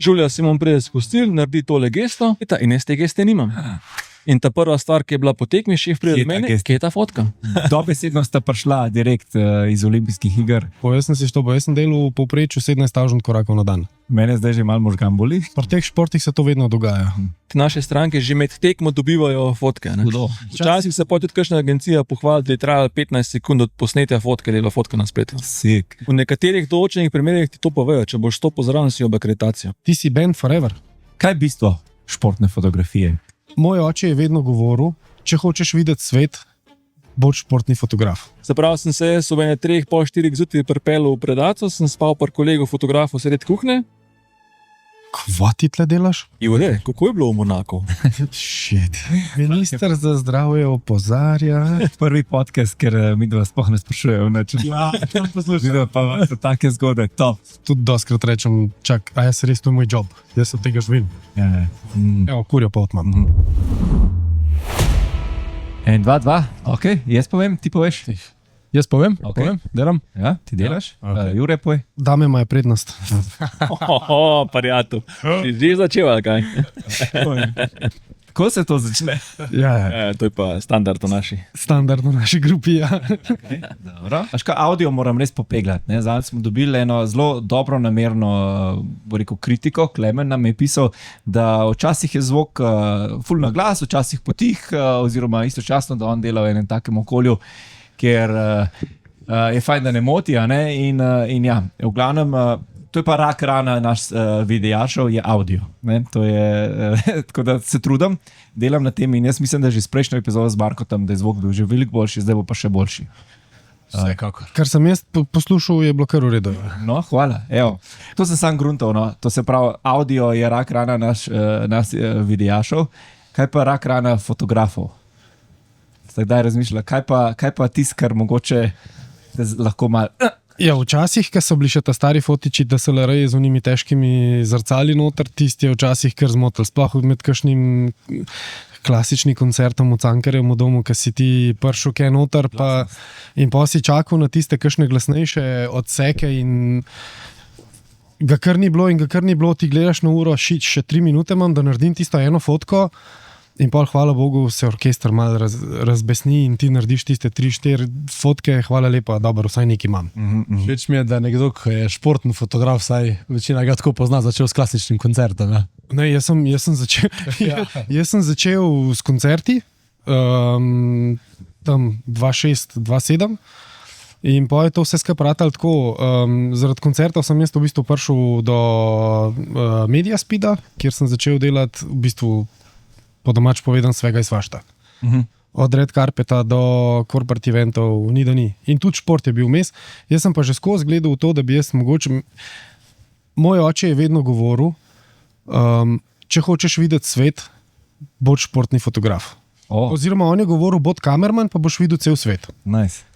Žulja Simon pride spustil, naredi tole gesto in jaz te geste nimam. In ta prva stvar, ki je bila po tekmi, šef pride od mene, kje je ta fotka? Dobesedno sta prišla direkt iz olimpijskih iger. Jaz sem delal v povprečju 17,000 korakov na dan. Mene zdaj že malo možgan boli. Pri teh športih se to vedno dogaja. Naše stranke že med tekmo dobivajo fotke. Včasih se pa tudi kakšna agencija pohvali, da je trajalo 15 sekund od posnetja fotke, da je bila fotka na spletu. Sik. V nekaterih določenih primerih ti to povejo, če boš to pozraven si ob akreditacijo. Ti si band forever. Kaj je bistvo športne fotografije? Moj oče je vedno govoril, če hočeš videti svet, boš športni fotograf. Se pravi, sem se jaz ob 3:30 zjutraj pripeljal v Predaco, sem spal par kolegov fotografov sredi kuhne. Kva ti tle delaš? Jure, kako je bilo v Monaku? Shit. Minister za zdravje opozarja. Prvi podcast, ker mi dva sploh ne sprašujejo. Ja, poslušaj, pa so take zgodbe, top. Tudi doskrat rečem, čak, a jaz res to je moj job. Jaz od tega živim. Ja. Evo, kurjo pot imam. 1, 2, 2, ok, jaz povem, ti poveš. Jaz povem, delam. Ja, ti delaš, Okay. Jure poj. Dame imajo prednost. Prijatelj, si že začel, ali kaj? Kako se to začne? Ja. To je pa standard v naši. Standard v naši grupi, ja. Dobro. Až kaj audio moram res popeglati. Zdaj smo dobili eno zelo dobro namerno kritiko. Klemen nam je pisal, da včasih je zvok ful na glas, včasih potih, oziroma istočasno, da on dela v enem takem okolju, kjer je fajn, da ne moti. In ja, v glavnem, to je pa rak rana naš videošov, je audio. To je, tako da se trudim, delam na tem in jaz mislim, da že s prejšnjo epizodo z Markotom, da je zvok bil že veliko boljši, zdaj bo pa še boljši. Vsekakor. Kar sem jaz poslušal, je bilo kar v redu. No, hvala. Evo, to sem sam gruntov. No. To se pravi, audio je rak rana naš videošov. Kaj pa rak rana fotografov? Zdaj razmišljam, kaj pa tisto, kar mogoče lahko malo. Ja, včasih, ko so bili še ta stari fotiči, da so LR-ji z unimi težkimi zrcali noter, tisti je včasih kar zmotil. Sploh med kakšnim klasičnim koncertom v Cankarjevem domu, ko si ti prišel kaj noter in pa si čakal na tiste kakšne glasnejše odseke in ga kar ni bilo, ti gledaš na uro, še 3 minute imam, da naredim tisto eno fotko. In pa, hvala Bogu, se orkester malo razbesni in ti narediš tiste 3-4 fotke, hvala lepa, dobro, vsaj nekaj imam. Všeč mi je, da nekdo, ki je športni fotograf, vsaj večina ga tako pozna, začel s klasičnim koncertom. Ne, jaz sem začel s koncerti, tam 2.6, 2.7. In pa je to vse skupaj ratalo tako. Zaradi koncertov sem jaz v bistvu prišel do Mediaspida, kjer sem začel delati v bistvu po domač povedan svega in svašta. Od red carpeta do corporate eventov, ni da ni. In tudi šport je bil vmes. Jaz sem pa že skozi gledal v to, da bi jaz mogoče. Moj oče je vedno govoril, če hočeš videti svet, boš športni fotograf. Oziroma on je govoril, bod kamerman, pa boš videl cel svet. Nice.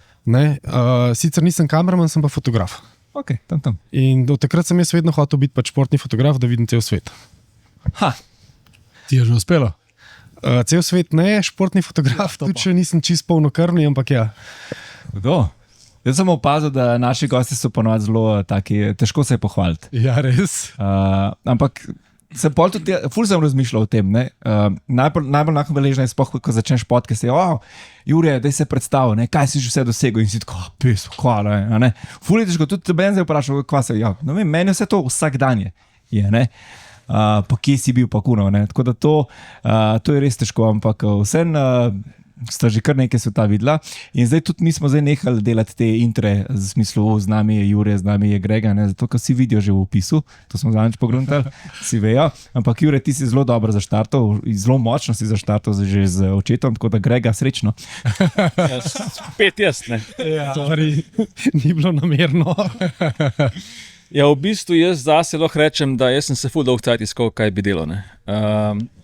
Sicer nisem kamerman, sem pa fotograf. Ok, tam. In do takrat sem jaz vedno hotel biti pač športni fotograf, da vidim cel svet. Ti je že uspelo? Cel svet ne, športni fotograf, tudi če nisem čist polnokrvni, ampak ja. Kdo? Jaz sem opazil, da naši gosti so ponovadi zelo taki, težko se je pohvaliti. Ja, res. Ampak ful sem razmišljal o tem. Najbolj hvaležen je sploh, ko začneš podcast, Jure, daj se predstavi, kaj si že vse dosegel in si tako, hvala. Ful je težko, tudi tebe zdaj vprašal, kva se je. Meni vse to vsak dan je, ne? Pa kje si bil, pa kuno. Tako da to je res težko, ampak vsem sta že kar nekaj sveta videla. In zdaj tudi mi smo nehali delati te intre, v smislu, z nami je Jure, z nami je Grega, zato ker si vidijo že v opisu, to smo zadnjič pogruntali, si vejo. Ampak Jure, ti si zelo dobro zaštartal, zelo močno si zaštartal že z očetom, tako da Grega, srečno. Spet jaz, ne. Ja, ni bilo namerno. Ja, v bistvu jaz zase lahko rečem, da jaz sem se ful dolg cajt iskal, kaj bi delal.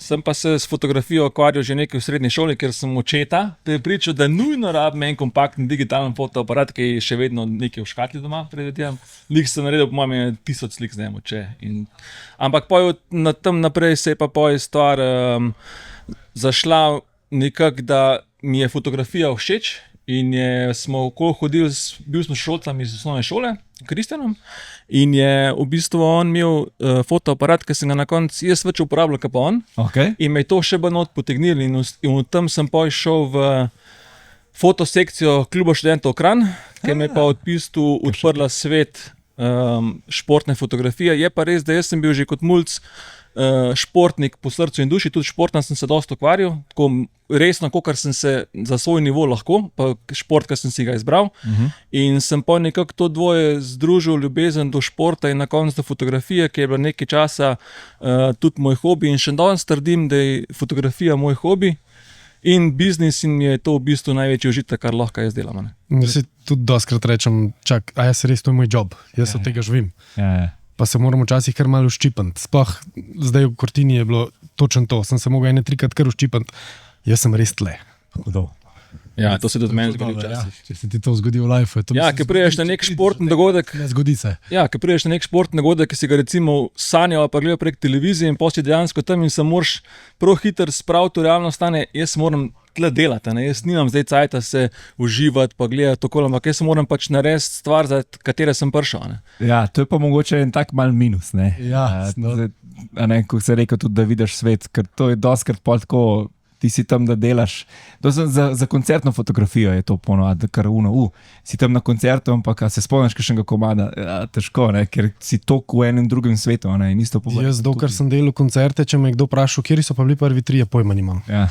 Sem pa se s fotografijo ukvarjal že nekaj v srednji šoli, ker sem očeta prepričal, da nujno rabim en kompaktni digitalen fotoaparat, ki je še vedno nekaj v škatli doma, predvidevam. Lik sem naredil, po mojem, 1000 slik z njim, ampak na tem naprej se je pa stvar zašla nekako, da mi je fotografija všeč in smo okoli hodili, bil smo s šolcami iz osnovne šole, Kristjanom, in je v bistvu on imel fotoaparat, ki sem ga na koncu jaz več uporabljal, kot pa on. Okay. In me je to še bolj not potegnil in tam sem pa šel v fotosekcijo Kluba študentov Kranj, ki me je pa odprla svet športne fotografije. Je pa res, da jaz sem bil že kot mulc športnik po srcu in duši, tudi športno sem se dosti ukvarjal, tako resno, kot sem se za svoj nivo lahko, pa šport, ki sem si ga izbral. In sem pa nekako to dvoje združil, ljubezen do športa in na koncu do fotografije, ki je bila nekaj časa tudi moj hobi in še danes trdim, da je fotografija moj hobi in biznis in mi je to v bistvu največji užitek, kar lahko jaz delam. Jaz si tudi doskrat rečem, a jaz res, to je moj job, jaz od tega živim. Ja. Pa se moramo včasih kar malo ščipati. Sploh zdaj v Cortini je bilo točno to, sem se mogel 3-krat kar ščipati. Jaz sem res tle. Hudo. Ja, to se tudi meni zgodi Ja, včasih. če se ti to zgodi v life, je to Ja, ki priješ na nek športni dogodek, Ne zgodi se. ja, ki priješ na nek športni dogodek, ki si ga recimo sanjal pa gledal prek televizije in potem si dejansko tam in se moraš prav hitro spraviti v realno stanje, jaz moram tle delati, ne? Jaz nimam zdaj cajta se uživati pa gledati okoli, ampak jaz moram pač narediti stvar, za katere sem prišel. Ne? Ja, to je pa mogoče en tak mal minus, ne? Ja, Ko se reče tudi, da vidiš svet, ker to je doskrat pol tako, ti si tam, da delaš. To za koncertno fotografijo je to ponovadi, kar si tam na koncertu, ampak se spomniš kakšnega komada, ja, težko, ne? Ker si toliko v enem drugem svetu. Ne? In isto Jaz, dokler sem delal koncerte, če me je kdo vprašal, kje so pa bili prvi 3, pojma nimam. Ja.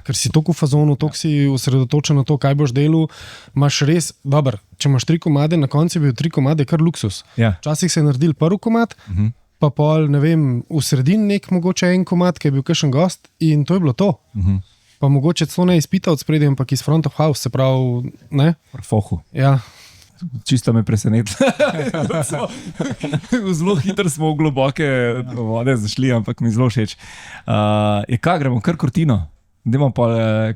Ker si toliko v fazonu, toliko si osredotočen na to, kaj boš delal, imaš res, dobro, če imaš 3 komade, na koncu je bil 3 komade kar luksus. Ja. Včasih se je naredil prvi komad, pa pol, ne vem, v sredini nek mogoče en komad, ki je bil kakšen gost in to je bilo to. Pa mogoče celo ne izpita od spredja, ampak iz front of house, se pravi, ne? Fohu. Ja. Čisto me presenetilo. Zelo hitro smo v globoke vode zašli, ampak mi zelo všeč. Kaj gremo, kar Cortino? Dajmo pa,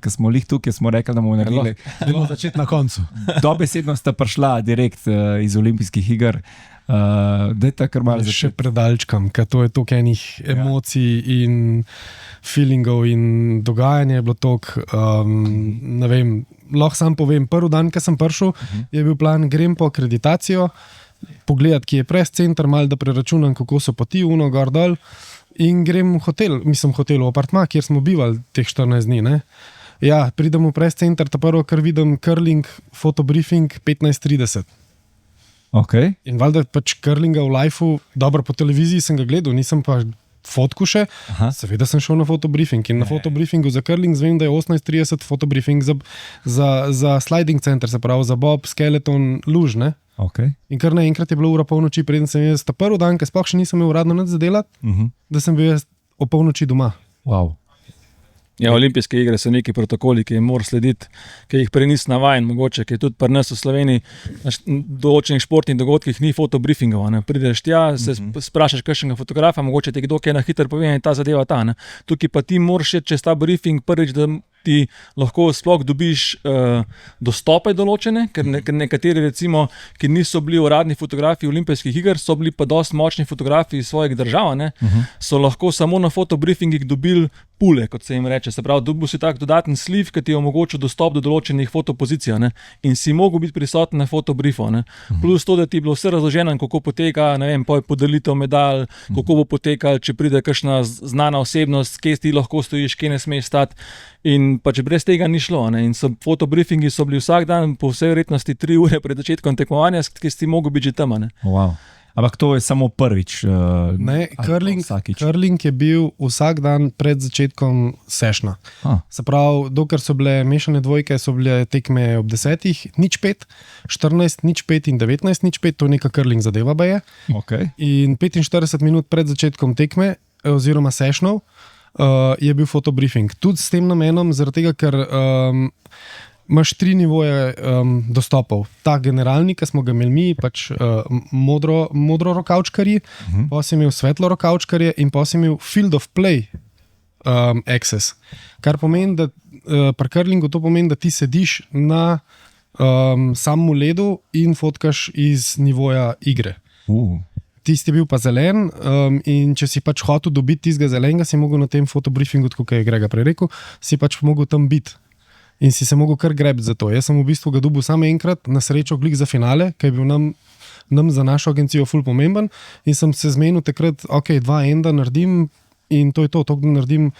ko smo lih tukaj, smo rekli, da bomo naredili. Dajmo začeti na koncu. Dobesedno sta prišla direkt iz olimpijskih iger. Dajte kar malo Še predalčkam, ker to je toliko enih emocij in feelingov in dogajanja je bilo toliko, ne vem, lahko sam povem, prvi dan, ko sem prišel, je bil plan, grem po akreditacijo, pogledati, ki je press center, malo da preračunam, kako so poti, gor dol. In grem v hotel, v apartma, kjer smo bivali teh 14 dni. Ne? Ja, pridem v press center, ta prvo, kar vidim, curling, fotobriefing 15:30. Okay. In valjda pač curlinga v liveu, dobro po televiziji sem ga gledal, nisem pa fotku še. Aha. Seveda sem šel na fotobriefing in na fotobriefingu za curling zvem, da je 18:30 fotobriefing za sliding center, se pravi za bob, skeleton, luž, ne? Okay. In kar naenkrat je bilo ura polnoči, preden sem jaz ta prvi dan, ker sploh še nisem imel uradno nič za delati, da sem bil jaz o polnoči doma. Wow. Ja, olimpijske igre so neki protokoli, ki jih moraš slediti, ki jih prej nisi navajen, mogoče, ki je tudi pri nas v Sloveniji na določenih športnih dogodkih ni fotobriefingov. Prideš tja, se sprašaš kakšnega fotografa, mogoče ti kdo kaj na hitro pove in ta zadeva ta. Ne? Tukaj pa ti moraš čez ta briefing prvič, da ti lahko sploh dobiš dostope določene, ker nekateri recimo, ki niso bili uradni fotografi olimpijskih iger, so bili pa dosti močni fotografi iz svojih držav, so lahko samo na fotobriefingih dobili pule, kot se jim reče. Se pravi, dobil si tak dodaten sliv, ki ti je omogočil dostop do določenih fotopozicij in si mogel biti prisoten na fotobriefu. Plus to, da ti je bilo vse razloženo, kako poteka, ne vem, podelitev medalj, kako bo potekal, če pride kakšna znana osebnost, kje ti lahko stojiš, kje ne smeš stati. In pač brez tega ni šlo. In fotobriefingi so bili vsak dan, po vsej verjetnosti 3 ure pred začetkom tekmovanja, ki si mogel biti že tam. Wow. Ampak to je samo prvič. Ne, curling je bil vsak dan pred začetkom sešna. Se pravi, dokler so bile mešane dvojke, so bile tekme ob 10, 0:05, 14, 0:05 in 19, 0:05, to je neka curling zadeva baje. Okay. In 45 minut pred začetkom tekme, oziroma sešnov, je bil fotobriefing. Tudi s tem namenom, zaradi tega, ker imaš 3 nivoje dostopov. Ta generalni, ki smo ga imeli mi, pač modro rokavčkarji, pa si imel svetlo rokavčkarje in pa si imel field of play access. Kar pomeni, da pri curlingu to pomeni, da ti sediš na samem ledu in fotkaš iz nivoja igre. Tisti je bil pa zelen in če si pač hotel dobiti tistega zelenega, si mogel na tem fotobriefingu, kot je Grega prej rekel, si pač mogel tam biti. in si se mogel kar grebiti za to. Jaz sem v bistvu ga dobil samo enkrat, na srečo glik za finale, ki je bil nam za našo agencijo ful pomemben in sem se zmenil takrat, ok, 2 enda naredim in to je to, da naredim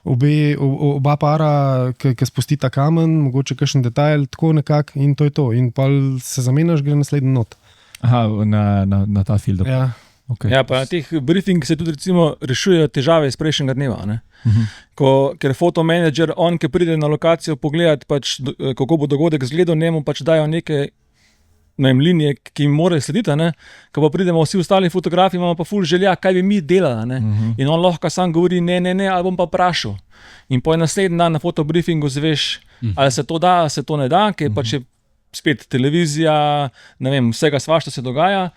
oba para, ki spustita kamen, mogoče kakšen detajl, tako nekako in to je to. In pa se zamenjaš, gre naslednji not. Aha, na ta field. Ja. Okay. Ja, pa na teh briefingih se tudi recimo rešujejo težave iz prejšnjega dneva. Ne? Ker fotomanager, on, ki pride na lokacijo pogledati, pač, kako bo dogodek izgledal, njemu pač dajo neke linije, ki jim morajo slediti. Ko pa pridemo vsi ostali fotografi, imamo pa ful želja, kaj bi mi delali. In on lahko sam govori, ne, ali bom pa vprašal. In po naslednji dan na fotobriefingu zveš, ali se to da, ali se to ne da, ker pač je spet televizija, ne vem, vsega svašta se dogaja.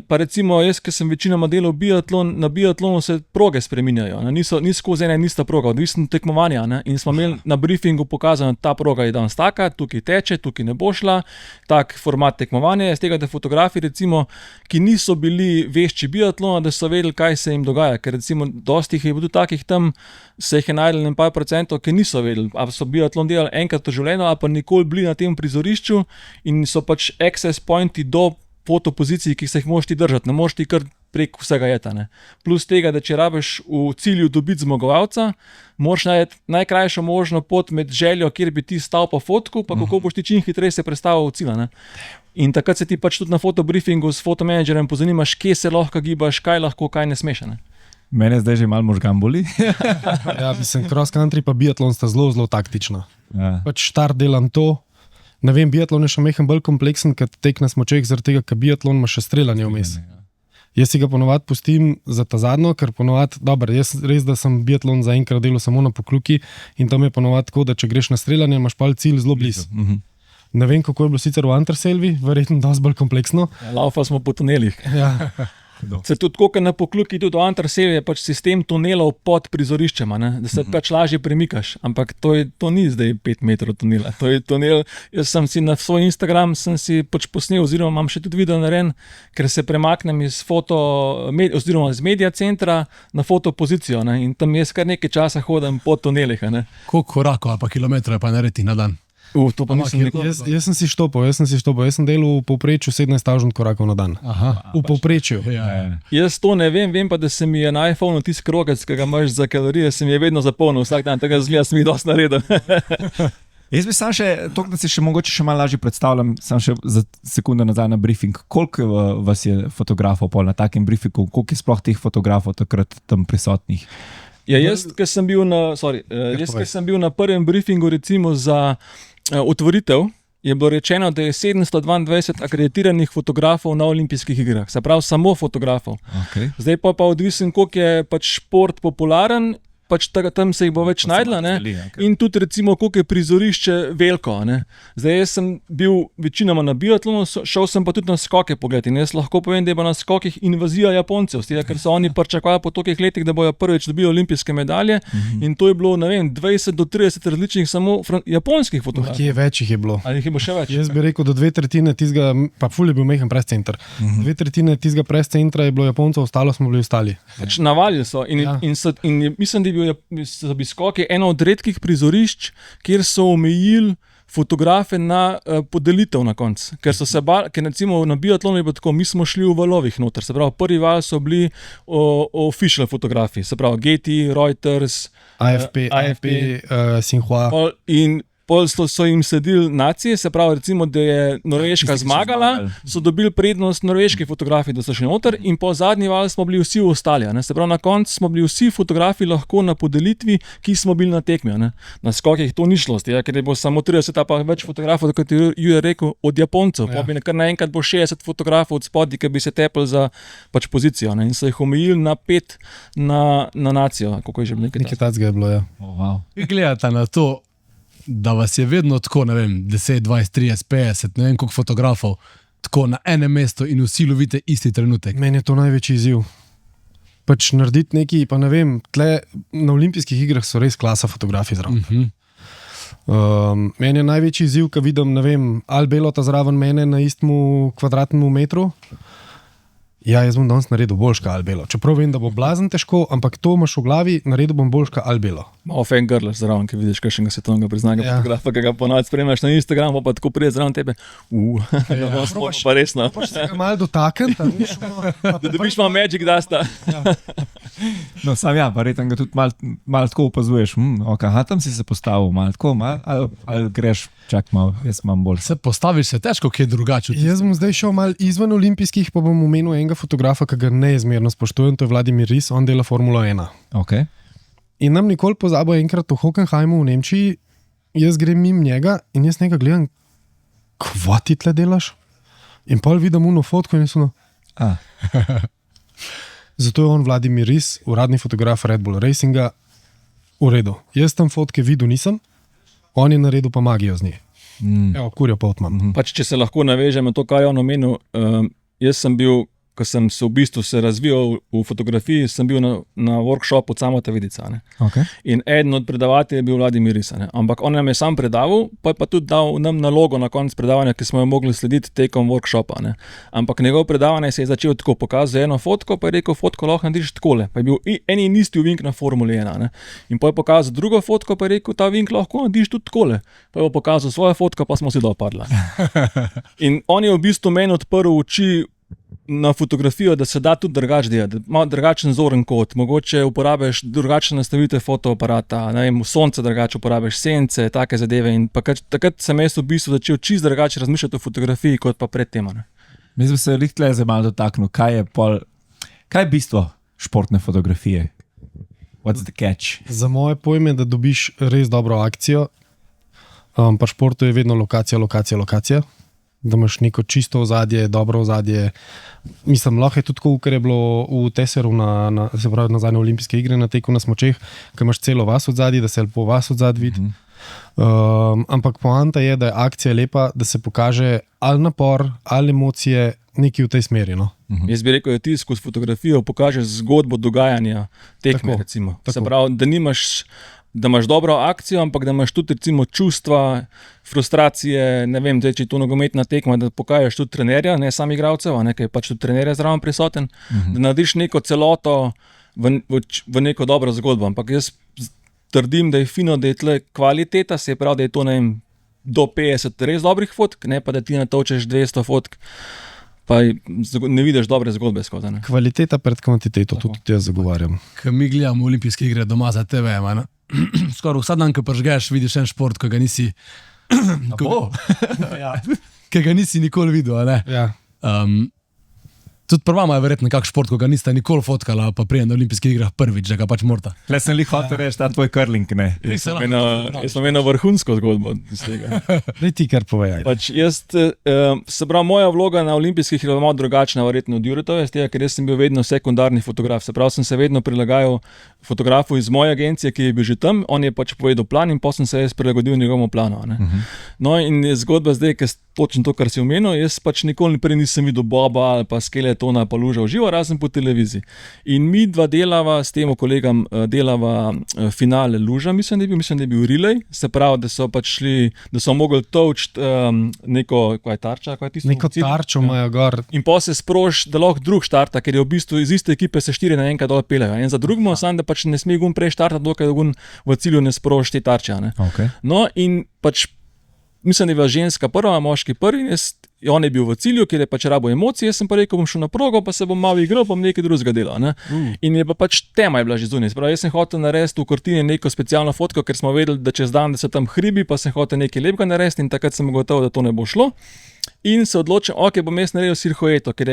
Pa recimo jaz, ki sem večinoma delal biatlon, na biatlonu se proge spreminjajo. Niso skozi ena in ista proga, odvisno od tekmovanja. In smo imeli na briefingu pokazano, da ta proga je danes taka, tukaj teče, tukaj ne bo šla, tak format tekmovanja. Z tega, da fotografi, recimo, ki niso bili vešči biatlona, da so vedeli, kaj se jim dogaja. Ker recimo dosti jih je bilo takih tam, se jih je najdel en par %, ki niso vedeli, ali so biatlon delali enkrat v življenju, ali pa nikoli bili na tem prizorišču in so pač access pointi do fotopozicij, ki se jih moraš ti držati, ne moraš ti kar prek vsega jeta. Plus tega, da če rabiš v cilju dobiti zmagovalca, moraš najti najkrajšo možno pot med željo, kjer bi ti stal po fotku, pa kako boš ti čim hitreje se prestavil v cilj. In takrat se ti pač tudi na fotobriefingu s fotomanagerjem pozanimaš, kje se lahko gibaš, kaj lahko, kaj ne smeš. Mene zdaj že malo možgan boli. Ja, mislim, cross country pa biatlon sta zelo, zelo taktična. Ja. Pač štart delam to. Ne vem, biatlon je še mehen bolj kompleksen, kot tek na smučeh, zaradi tega, ker biatlon ima še streljanje vmes. Jaz si ga ponovadi pustim za ta zadnjo, ker ponovadi, dobro, jaz res, da sem biatlon zaenkrat delal samo na Pokluki in tam je ponovadi tako, da če greš na streljanje, imaš pa cilj zelo blizu. Ne vem, kako je bilo sicer v Anterselvi, verjetno dosti bolj kompleksno. Laufa smo po tunelih. Ja. Se tudi tako, na Pokluki, tudi v Anterselvi je pač sistem tunelov pod prizoriščem, da se pač lažje premikaš, ampak to ni zdaj 5 metrov tunela, to je tunel. Jaz sem si na svoj Instagram pač posnel, oziroma imam še tudi video narejen, ker se premaknem iz iz media centra na fotopozicijo in tam jaz kar nekaj časa hodim po tunelih. Koliko korakov ali pa kilometrov pa naredi na dan? To pa nisem nikoli. Jaz sem si štopal, jaz sem delal v povprečju 17,000 korakov na dan. Aha, v povprečju. Ja. Jaz to ne vem pa, da se mi je na iPhonu tisti krogec, ki ga imaš za kalorije, se mi je vedno zapolnil vsak dan, tega zgleda, sem jih dosti naredil. Jaz bi sam še, da si še mogoče še malo lažje predstavljam, sam še za sekundo nazaj na briefing. Koliko vas je fotografov na takem briefingu, koliko je sploh teh fotografov takrat tam prisotnih? Ja, jaz, ki sem bil na prvem briefingu, recimo za otvoritev, je bilo rečeno, da je 722 akreditiranih fotografov na olimpijskih igrah, se pravi samo fotografov. Okay. Zdaj pa odvisen, koliko je pač šport popularen, pač tam se jih bo več najdla, okay. In tudi recimo, koliko je prizorišče veliko. Zdaj jaz sem bil večinoma na biatlonu, šel sem pa tudi na skoke pogledati in jaz lahko povem, da je na skokih invazija Japoncev, ker so oni pričakovali po tolikih letih, da bojo prvič dobili olimpijske medalje in to je bilo, ne vem, 20 do 30 različnih samo japonskih fotografov. Kje več jih je bilo? Ali jih je bilo še več? Jaz bi rekel, da 2/3 tistega, pa ful je bil mehen press center. 2/3 tistega press centra je bilo Japoncev, ostalo smo bili ostali. Pač navalili so in mislim, da so bili skoki eno od redkih prizorišč, kjer so omejili fotografe na podelitev na koncu. Ker so se bali, ker recimo na biatlonu je bilo tako, mi smo šli v valovih noter, se pravi, prvi val so bili official fotografi, se pravi, Getty, Reuters, AFP, Xinhua. In pol so jim sledili nacije, se pravi, recimo, da je Norveška zmagala, so dobili prednost norveški fotografi, da so šli noter in po zadnji val smo bili vsi ostali. Se pravi, na koncu smo bili vsi fotografi lahko na podelitvi, ki smo bili na tekmi. Na skokih to ni šlo, ker je bilo samo 30, pa več fotografov, kot je Jure rekel, od Japoncev. Ja. Kar naenkrat bo 60 fotografov od spodaj, ki bi se tepli za pač pozicijo. In so jih omejili na 5 na nacijo. Kako je že nekaj takega je bilo, ja. Wow. Gledate na to, da vas je vedno tako, ne vem, 10, 20, 30, 50, ne vem koliko fotografov, tako na enem mestu in vsi lovite isti trenutek. Meni je to največji izziv. Pač narediti nekaj, pa ne vem, tle na olimpijskih igrah so res klasa fotografi zraven. Meni je največji izziv, ko vidim, ne vem, ali Belota zraven mene na istemu kvadratnemu metru, Ja, jaz bom danes naredil boljška ali belo. Čeprav vem, da bo blazen težko, ampak to imaš v glavi, naredil bom boljška ali belo. Malo fangirlaš zraven, ki vidiš kakšnega svetovnega priznanja fotografa, ki ga ponovadi spremljaš na Instagramu, pa tako pride zraven tebe. Pa resno. Se ga malo dotakniti, Da dobiš malo magic dusta. No, sam verjetno ga tudi malo tako opazuješ. Okay, tam si se postavil, malo tako, ali greš, čak malo, jaz imam bolj. Se postaviš se težko, kaj drugače. Jaz bom zdaj šel malo izven olimpijskih, pa bom omenil enega fotografa, ki ga neizmerno spoštujem, to je Vladimir Ris, on dela Formula 1. Okay. In nam nikoli pozabo enkrat v Hockenheimu v Nemčiji, jaz grem mimo njega in jaz nekaj gledam, kva ti tle delaš? In pol vidim uno fotko in sem Zato je on Vladimir Ris, uradni fotograf Red Bull Racinga, v redu. Jaz tam fotke videl nisem, on je naredil pa magijo z njej. Evo, kurjo pot imam. Pač, če se lahko navežem na to, kar je on omenil, jaz sem bil, ko sem se v bistvu razvijal v fotografiji, sem bil na workshopu Camota Vidica. Okay. In eden od predavateljev je bil Vladimir Ris. Ampak on nam je sam predaval, pa je pa tudi dal nam nalogo na koncu predavanja, ki smo jo mogli slediti tekom workshopa. Ampak njegov predavanje se je začel tako, pokazal eno fotko, pa je rekel, fotko lahko narediš takole. Pa je bil en in isti vink na Formuli 1. In pa je pokazal drugo fotko, pa je rekel, ta vink lahko narediš tudi takole. Pa je pokazal svojo fotko, pa smo si dopadli. In on je v bistvu meni odprl oči na fotografijo, da se da tudi drugače delati, da ima drugačen zoren kot, mogoče uporabiš drugačne nastavitve fotoaparata, ne vem, sonce drugače uporabiš, sence, take zadeve in takrat sem jaz v bistvu začel čisto drugače razmišljati o fotografiji kot pa pred tem. Mislim, da se lihtle zdaj malo dotaknil, kaj je bistvo športne fotografije? What's the catch? Za moje pojme, da dobiš res dobro akcijo, pa športu je vedno lokacija. Da imaš neko čisto ozadje, dobro ozadje. Mislim, lahko je tudi tako, kar je bilo v Teseru, se pravi na zadnje olimpijske igre, na teku na smočeh, ki imaš celo vas odzadje, da se lepo vas odzad vidi. Ampak poanta je, da je akcija lepa, da se pokaže ali napor, ali emocije, nekaj v tej smeri. No? Jaz bi rekel, da ti skozi fotografijo pokažeš zgodbo dogajanja tekme, Tako, recimo. tako. Se pravi, da imaš dobro akcijo, ampak da imaš tudi recimo čustva, frustracije, ne vem, če je to nogometna tekma, da pokažeš tudi trenerja, ne samo igralcev, ker je pač tudi trener zraven prisoten, da narediš neko celoto v neko dobro zgodbo. Ampak jaz trdim, da je fino, da je tle kvaliteta, se pravi, da je to, ne vem, do 50 res dobrih fotk, ne pa da ti natočeš 200 fotk, pa ne vidiš dobre zgodbe skozi. Kvaliteta pred kvantiteto, tudi jaz zagovarjam. Ko mi gledamo olimpijske igre doma za TV, skoraj vsak dan, ko pržgeš, vidiš en šport, ki ga nisi ki ga nisi nikoli videl. Ja. Tudi prva je verjetno kak šport, ko ga niste nikoli fotkala, pa prije na olimpijskih igrah prvič, da ga pač morata. Le sem hotel reči, ta tvoj curling, ne? Jaz sem imel vrhunsko zgodbo iz tega. Daj ti kar povej. Pač se pravi, moja vloga na olimpijskih je malo drugačna verjetno od Juretove, ker jaz sem bil vedno sekundarni fotograf. Se pravi, sem se vedno prilagajal fotografu iz moje agencije, ki je bil že tam, on je pač povedal plan in potem sem se jaz prilagodil njegovemu planu. No in je zgodba zdaj, ker točno to, kar si omenil, jaz pač nikoli prej nisem videl Boba ali pa Skeletona pa Luža v živo, razen po televiziji. In mi dva delava s tem kolegom finale Luža, mislim, da je bil relay, se pravi, da so pač šli, da so mogli točiti neko, kaj je tarča, kaj je tisto? Neko tarčo imajo gor. In pa se sprož, da lahko drug štarta, ker je v bistvu iz iste ekipe se 4 naenkrat dol peljejo. En za drugim, samo da pač ne sme gun prej štartati, dokaj gun v cilju ne sprož te tarče. Okay. No in pač mislim, da je bila ženska prva, moški prvi, on je bil v cilju, ker je pač rabo emocije, jaz sem pa rekel, bom šel na progo, pa se bom malo igral, pa bom nekaj drugega delal. In je pa pač tema je bila že zunaj. Jaz sem hotel narediti v Cortini neko specialno fotko, ker smo vedeli, da čez dan, da se tam hribi, pa sem hotel nekaj lepega narediti in takrat sem gotovo, da to ne bo šlo. In se odločil, ok, bom jaz naredil silhueto, ker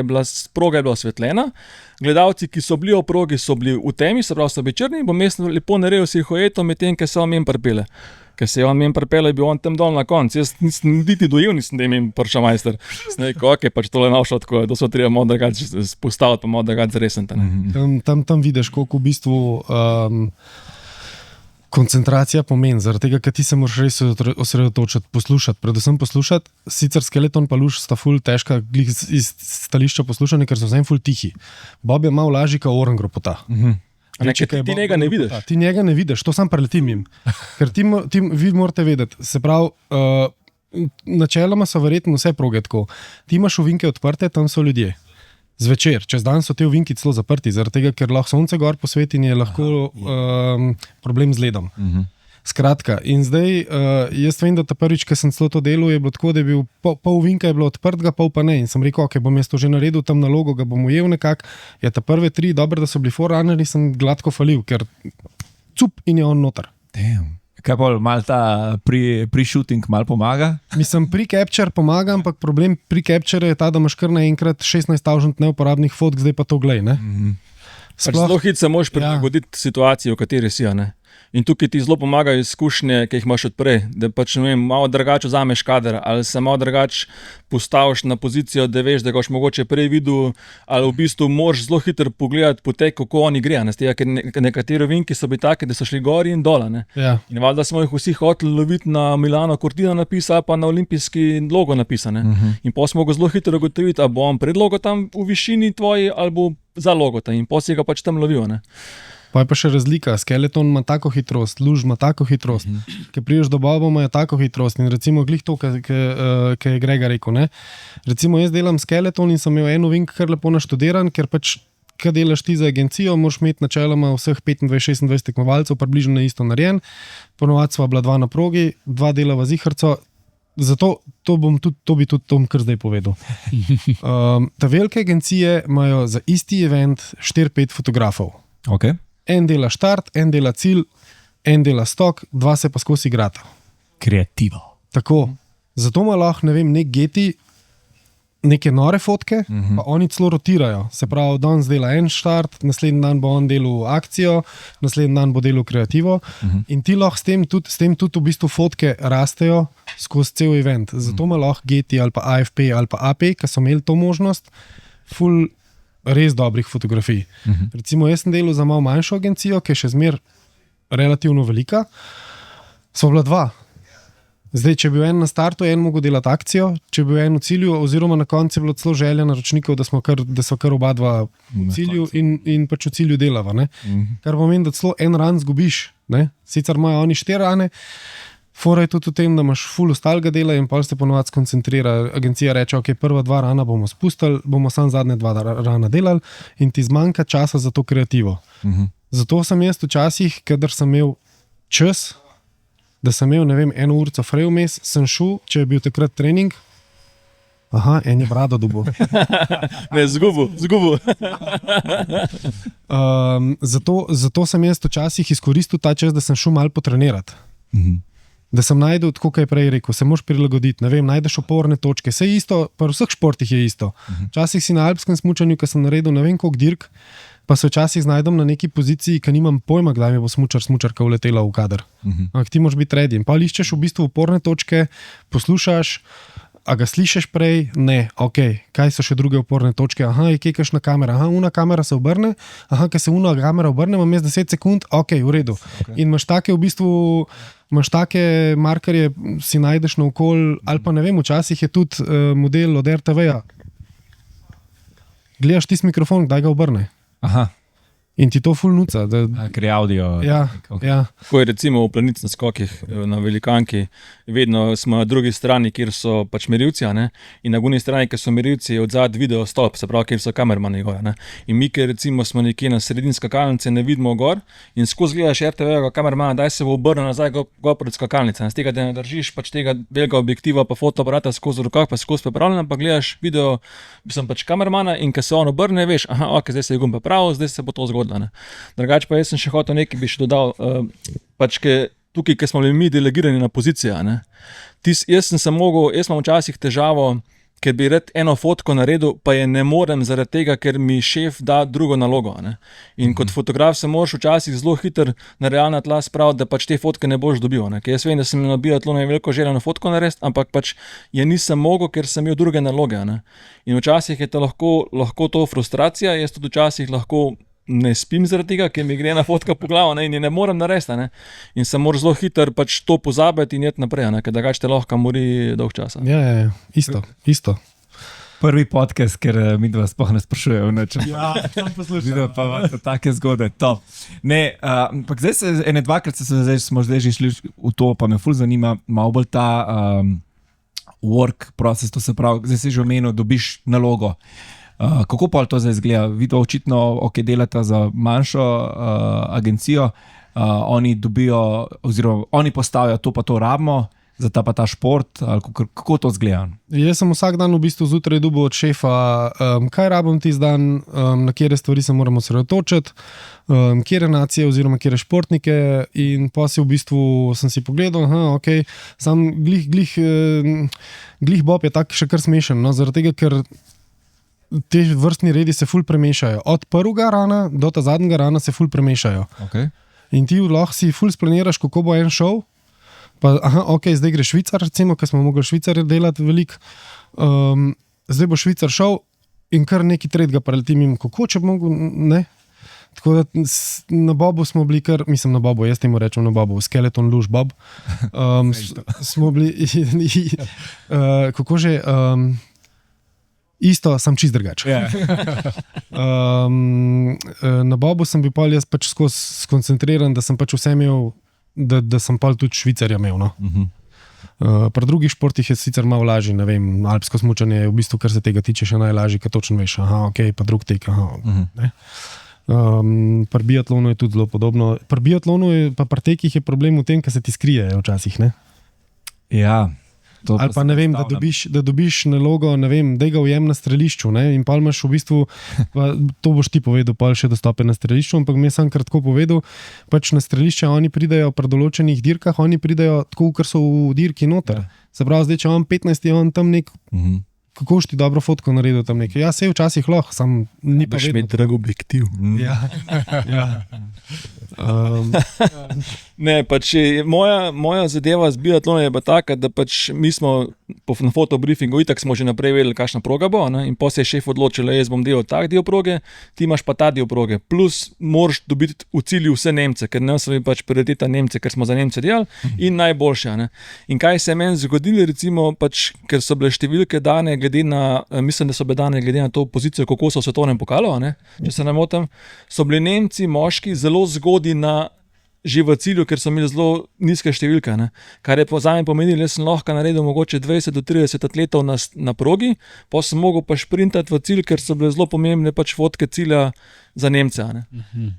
proga je bila osvetljena. Gledalci, ki so bili v progi, so bili v temi, se pravi, so bili črni, bom jaz lepo naredil silhueto, medtem, ker se on meni pripelje. Ker se je on meni pripelje, je bil on tam dol na koncu. Jaz nisem niti dojel, nisem da imel prša majster. Sem rekel, ok, pač tole našlo tako, da so treba malo drugače postaviti, pa malo drugače resenti. Tam vidiš, koliko v bistvu koncentracija pomeni, zaradi tega, ker ti se moraš res osredotočiti, poslušati, predvsem poslušati. Sicer Skeleton pa Luž sta ful težka iz stališča poslušanja, ker so vsem ful tihi. Bob je malo lažji, kot Orengropota. Ti njega ne vidiš. Ti njega ne vidiš, to sam preletim jim. Ker vi morate vedeti, se pravi, načeloma so verjetno vse proge tako. Ti imaš ovinke odprte, tam so ljudje. Zvečer, čez dan so te ovinki celo zaprti, zaradi tega, ker lahko sonce gor posveti in je lahko problem z ledom. Skratka, in zdaj jaz vem, da ta prvič, ko sem celo to delal, je bilo tako, da je bil pol ovinka je bilo odprtega, pol pa ne. In sem rekel, ok, bom jaz to že naredil tam nalogo, ga bom ujel nekako. Ja, ta prve 3, dobro, da so bili forerunnerji, sem gladko falil, ker cup in je on noter. Damn. Kaj pa malo ta pre-shooting malo pomaga? Mislim, pri Capture pomaga, ampak problem pri Capture je ta, da imaš kar naenkrat 16,000 neuporabnih fotk, zdaj pa to glej. Zelo hitro se moraš prilagoditi situaciji, v kateri si. In tukaj ti zelo pomagajo izkušnje, ki jih imaš odprej, da pač malo drugače vzameš kader ali se malo drugače postaviš na pozicijo, da veš, da ga boš mogoče prej videl, ali v bistvu moraš zelo hitro pogledati potek, kako oni gre. Ker nekateri ovinki so bili taki, da so šli gor in dol. Ja. In valjda smo jih vsi hoteli loviti na Milano Cortina napisa, pa na olimpijski logo napisane. In pa smo ga zelo hitro ugotoviti, ali bo on pred logo tam v višini tvoji, ali bo za logo tam. In pa si ga pač tam lovil. Pa je pa še razlika, skeleton ima tako hitrost, luž ima tako hitrost, ki priješ do boba, ima tako hitrost. In recimo glih to, ki je Grega rekel. Recimo jaz delam skeleton in sem imel en ovink kar lepo naštudiran, ker pač, kaj delaš ti za agencijo, moraš imeti načeloma vseh 25-26 tekmovalcev, približno isto narejen. Ponovadi sva bila 2 na progi, 2 delava zihrco. Zato to bi tudi Tom kar zdaj povedal. Ta velike agencije imajo za isti event 4-5 fotografov. Okay. En dela štart, en dela cilj, en dela stok, 2 se pa skozi igrata. Kreativo. Tako. Zato ima lahko, ne vem, nek geti neke nore fotke, pa oni celo rotirajo. Se pravi, danes dela en štart, naslednji dan bo on delal akcijo, naslednji dan bo delal kreativo in ti lahko s tem tudi v bistvu fotke rastejo skozi cel event. Zato ima lahko geti ali pa AFP ali pa AP, ki so imeli to možnost, ful res dobrih fotografij. Recimo jaz sem delal za malo manjšo agencijo, ki je še zmer relativno velika, so bila 2. Zdaj, če bi bil en na startu, en mogel delati akcijo, če bi bil en v cilju, oziroma na koncu je bilo celo želja naročnikov, da so kar oba dva v cilju in pač v cilju delava. Kar pomeni, da celo en ran zgubiš. Sicer imajo oni 4 rane, fora je tudi v tem, da imaš ful ostalega dela in pol se ponovadi skoncentrira. Agencija reče, ok, prva 2 rana bomo spustili, bomo samo zadnje 2 rana delali in ti zmanjka časa za to kreativo. Zato sem jaz včasih, kadar sem imel čas, da sem imel, ne vem, 1 urico frej vmes, sem šel, če je bil takrat trening, en je brado dobil. Ne, zgubil. Zato sem jaz včasih izkoristil ta čas, da sem šel malo potrenirati. Da sem najdel, tako kot je prej rekel, se moraš prilagoditi, ne vem, najdeš oporne točke, vse isto, pa v vseh športih je isto. Včasih si na alpskem smučanju, ko sem naredil ne vem koliko dirk, pa se včasih znajdem na neki poziciji, ki nimam pojma, kdaj mi bo smučarka uletela v kader. Ampak ti moraš biti ready. In pa iščeš v bistvu oporne točke, poslušaš, a ga slišiš prej? Ne, ok. Kaj so še druge oporne točke? Je kje kakšna kamera? Una kamera se obrne, ker se una kamera obrne, imam jaz 10 sekund, ok, v redu. In imaš take v bistvu, imaš take markerje, si najdeš na okol, ali pa ne vem, včasih je tudi model od RTV-ja. Gledaš tisti mikrofon, kdaj ga obrne. In ti to ful nuca. Ker je audio. Ja. Ko je recimo v planic na skokih na Velikanki, vedno smo na drugi strani, kjer so pač merilci, in na guni strani, kjer so merilci, od zadaj video stolp, se pravi, kjer so kamermani gor. In mi, ker recimo smo nekje na sredini skakalnice, ne vidimo gor in skozi gledaš RTV-ga kamermana, daj se bo obrnil nazaj gor pred skakalnice. Z tega, da ne držiš pač tega velikega objektiva pa fotoaparata skozi rokah, pa skozi pripravljen, pa gledaš video, sem pač kamermana in ko se on obrne, veš, ok, zdaj se je gumba prav, zdaj se bo to zgodilo. Drugače pa jaz sem še hotel nekaj bi še dodal, pač tukaj, ker smo bili mi delegirani na pozicije, jaz imam včasih težavo, ker bi rad eno fotko naredil, pa je ne morem zaradi tega, ker mi šef da drugo nalogo. In kot fotograf se moraš včasih zelo hitro na realna tla spraviti, da pač te fotke ne boš dobil. Ker jaz vem, da sem na biatlonu veliko željeno fotko narediti, ampak pač je nisem mogel, ker sem imel druge naloge. In včasih je to lahko to frustracija, jaz tudi včasih lahko ne spim zaradi tega, ker mi gre ena fotka po glavo in je ne morem narediti. In se moraš zelo hitro pač to pozabiti in jeti naprej, ker drugače te lahko mori dolg časa. Ja, isto. Prvi podcast, ker mi dva sploh ne sprašujejo. Tam poslušajo. Pa imate take zgode, top. Ne, ampak zdaj smo že šli v to, pa me ful zanima, malo bolj ta work process, to se pravi, zdaj si že omenil, dobiš nalogo. Kako pa to zdaj izgleda? Vi to očitno, delate za manjšo agencijo, oni dobijo, oziroma oni postavijo to pa to rabimo, za ta pa ta šport, ali kako to izgleda? Jaz sem vsak dan v bistvu zjutraj dobil od šefa, kaj rabim tisti dan, na katere stvari se moramo osredotočiti, katere nacije oziroma katere športnike, in pa si v bistvu sem si pogledal, ok, sam glih Bob je tak še kar smešen, no, zaradi tega, ker te vrstni redi se ful premešajo. Od prvega rana do ta zadnjega rana se ful premešajo. Okay. In ti lahko si ful splaniraš, kako bo en šov. Pa, ok, zdaj gre Švicar, recimo, ker smo mogli Švicarje delati veliko. Zdaj bo Švicar šel in kar neki tretjega preleti mimo, kako če bi mogel, ne. Tako da na Bobu smo bili kar, mislim na Bobu, jaz temu rečem na Bobu, Skeleton Luge Bob. Smo bili, kako že, isto, sam čist drugač. Yeah. Na Bobu sem bil jaz pač skozi skoncentriran, da sem pač vse imel, da sem pa tudi Švicarja imel. No? Pri drugih športih je sicer malo lažje, ne vem, alpsko smučanje je v bistvu, kar se tega tiče, še najlažje, ker točno veš, ok, pa drug tek, ne. Pri biatlonu je tudi zelo podobno. Pri biatlonu pa pri tekih je problem v tem, ker se ti skrijejo včasih, ne? Ja. Ali pa ne vem, da dobiš nalogo, ne vem, da ga ujem na strelišču, ne, in pa imaš v bistvu, pa, to boš ti povedal, pa še dostope na strelišču, ampak mi sem kratko povedal, pač na strelišče oni pridejo pri določenih dirkah, oni pridejo tako, ker so v dirki noter. Se pravi, zdaj, če on 15 je on tam nek, kako ti dobro fotko naredil tam nekaj. Ja, se včasih lahko, sam ni pa vedno. Baš mi drag objektiv. Ja. Ne, pač moja zadeva z biatlonom je pa taka, da pač mi smo na fotobriefingu itak smo že naprej vedeli, kakšna proga bo, ne? In potem se je šef odločil, jaz bom delal tak del proge, ti imaš pa ta del proge. Plus moraš dobiti v cilju vse Nemce, ker ne smo pač prioriteta Nemce, ker smo za Nemce delali in najboljše. Ne? In kaj se je meni zgodilo, recimo, pač, ker so bile številke dane glede na, mislim, da so bile dane glede na to pozicijo, kako so v svetovnem pokalu, ne? Če se ne motim, so bili Nemci, moški, zelo zgodaj na že v cilju, ker so imeli zelo nizke številke, ne? Kar je zame pomenilo, jaz sem lahko naredil mogoče 20 do 30 atletov na progi, pa sem mogel pa šprintati v cilj, ker so bile zelo pomembne pač fotke cilja za Nemce. Ne?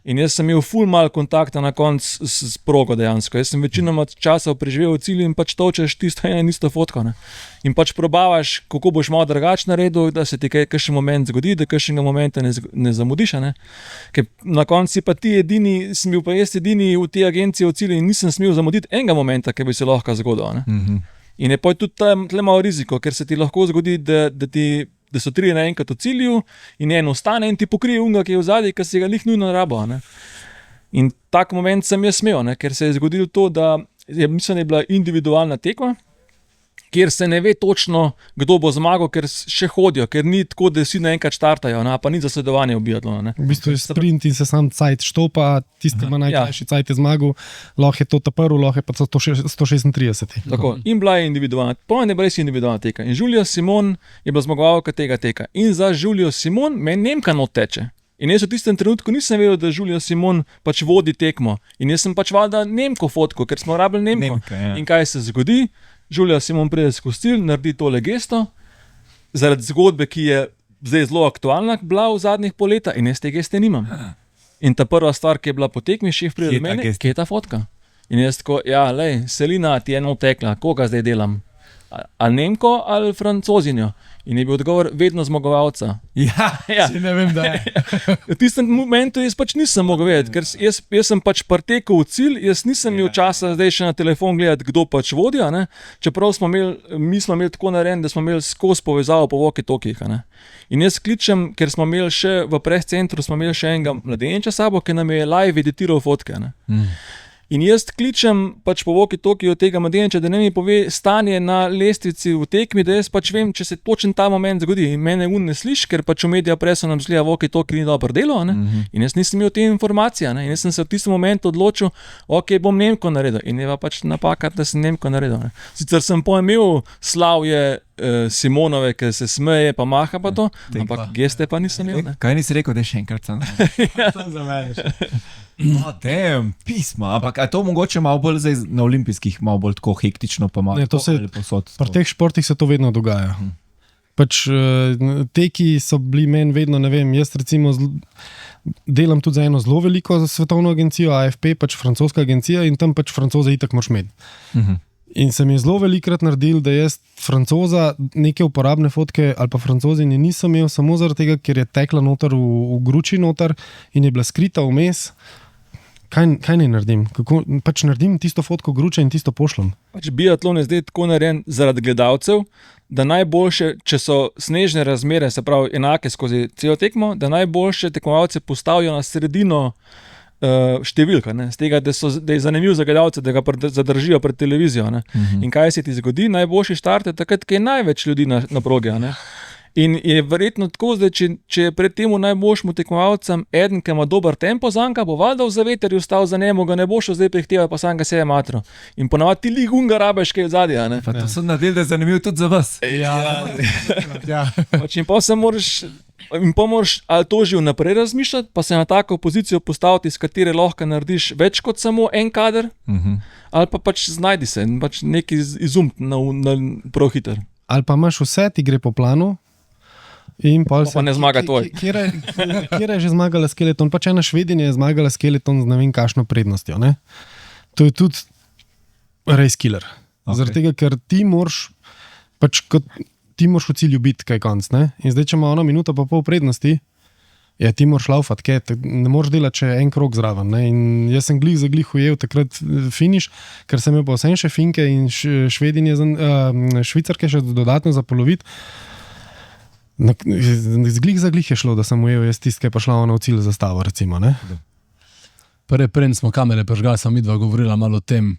In jaz sem imel ful mal kontakta na koncu s progo dejansko. Jaz sem večinoma časa preživel v cilju in pač točeš tisto eno in isto fotko. Ne? In pač probavaš, kako boš malo drugače naredil, da se ti kakšen moment zgodi, da kakšnega momenta ne zamudiš. Ne? Ker na koncu si pa ti edini, sem bil pa jaz edini v tej agenciji v cilju in nisem smel zamuditi enega momenta, ki bi se lahko zgodil. Ne? In je pa tudi tam tle malo riziko, ker se ti lahko zgodi, da so trije naenkrat v cilju in en ostane in ti pokrije unga, ki je v zadnji, ki si ga lih nujno rabo. Ne? In tak moment sem jaz smel, ne? Ker se je zgodilo to, da mislim, da je bila individualna tekma, kjer se ne ve točno, kdo bo zmagal, ker še hodijo, ker ni tako, da vsi naenkrat štartajo, ne? Pa ni zasledovanje v biatlonu. V bistvu je sprint in se sam cajt štopa, tisti, ki ima najkrajši cajt je zmagal, lahko je to ta prvi, lahko je pa 136. Tako, in bila je individualna, pomeni res individualna teka. In Julija Simon je bila zmagovalka tega teka. In za Julijo Simon meni Nemka not teče. In jaz v tistem trenutku nisem vedel, da Julija Simon pač vodi tekmo. In jaz sem pač valjda Nemko fotko, ker smo rabili Nemko. Ja. In kaj se zgodi? Julija Simon pride skozi cilj, naredi tole gesto, zaradi zgodbe, ki je zdaj zelo aktualna, bila v zadnjih pol leta in jaz te geste nimam. In ta prva stvar, ki je bila po tekmi, šef pride do mene, kje je ta fotka? In jaz tako, ja, lej, Selina ti je eno tekla, koga zdaj delam? Ali Nemko ali Francozinjo? In je bil odgovor vedno zmagovalca. Ja, ne vem, da je. V tistem momentu jaz pač nisem mogel vedeti, ker jaz sem pač pretekel v cilj, jaz nisem imel časa zdaj še na telefon gledati, kdo pač vodi, ne? Čeprav mi smo imeli tako narejen, da smo imeli skozi povezavo po walkie-talkih. In jaz kličem, ker smo imeli še v press centru, smo imeli še enega mladeniča sabo, ki nam je live editiral fotke. In jaz kličem pač po walkie-talkiju tega mladeniča, da ne mi pove stanje na lestvici v tekmi, da jaz pač vem, če se točen ta moment zgodi. In mene ne sliši, ker pač v media presu nam zgleda walkie-talkie ni dobro delo. In jaz nisem imel te informacije. In jaz sem se v tistem momentu odločil, ok, bom Nemko naredil. In je pa pač napaka, da sem Nemko naredil. Sicer sem imel slavje Simonove, ki se smeje, pa maha pa to, ampak geste pa nisem imel. Kaj nisi rekel, da je še enkrat sam? Sam za mene. No, pisma, ampak je to mogoče malo bolj zdaj na olimpijskih, malo bolj tako hektično, pa malo Ne, to se- ali povsod? Pri teh športih se to vedno dogaja. Pač teki so bili meni vedno, ne vem, jaz recimo delam tudi za eno zelo veliko svetovno agencijo, AFP, pač francoska agencija in tam pač Francoze itak moraš imeti. In se mi je zelo velikrat naredil, da jaz Francoza neke uporabne fotke ali pa Francozine nisem imel samo zaradi tega, ker je tekla noter v gruči noter in je bila skrita vmes. Kaj ne naredim? Pač naredim tisto fotko gruče in tisto pošljem. Pač biatlon je zdaj tako narejen zaradi gledalcev, da najboljše, če so snežne razmere, se pravi enake skozi celo tekmo, da najboljše tekmovalce postavijo na sredino številka, ne? Z tega, da je zanimiv za gledalce, da ga zadržijo pred televizijo. Ne? In kaj se ti zgodi? Najboljši štart je takrat, ko je največ ljudi na progi. In je verjetno tako, da če je pred temu najboljšemu tekmovalcem eden, ki ima dober tempo zanka, bo valjda v zaveterju stal za njemu, ga ne bo šel zdaj prehiteval, pa sam ga seje matro. In ponavadi ti ligunga rabeš, kaj je zadnja. Pa to so naredili, da je zanimiv tudi za vas. Ja. Pač in pa moraš ali to že vnaprej razmišljati, pa se na tako pozicijo postaviti, iz katere lahko narediš več kot samo en kader, ali pa pač znajdi se in pač nekaj izumiti na prav hiter. Ali pa imaš vse, ti gre po planu. In pa ne zmaga tvoj. Kjer je že zmagala Skeleton? Pač ena Švedinja je zmagala Skeleton z ne vem kakšno prednostjo. Ne? To je tudi race killer. Okay. Zaradi tega, ker ti moraš v cilju biti kaj konc. Ne? In zdaj, če ima ona minuta pa pol prednosti, ti moraš laufati, ne moreš delati še en krog zraven. Ne? In jaz sem glih ujel takrat finiš, ker sem imel pa vsem še Finke in Švedinje, Švicarke še dodatno zapoloviti. Zglih je šlo, da sem ujel jaz tist, ki je pa šla ona v cilj zastavo, recimo. Preden smo kamere prižgali, sem midva govorila malo o tem,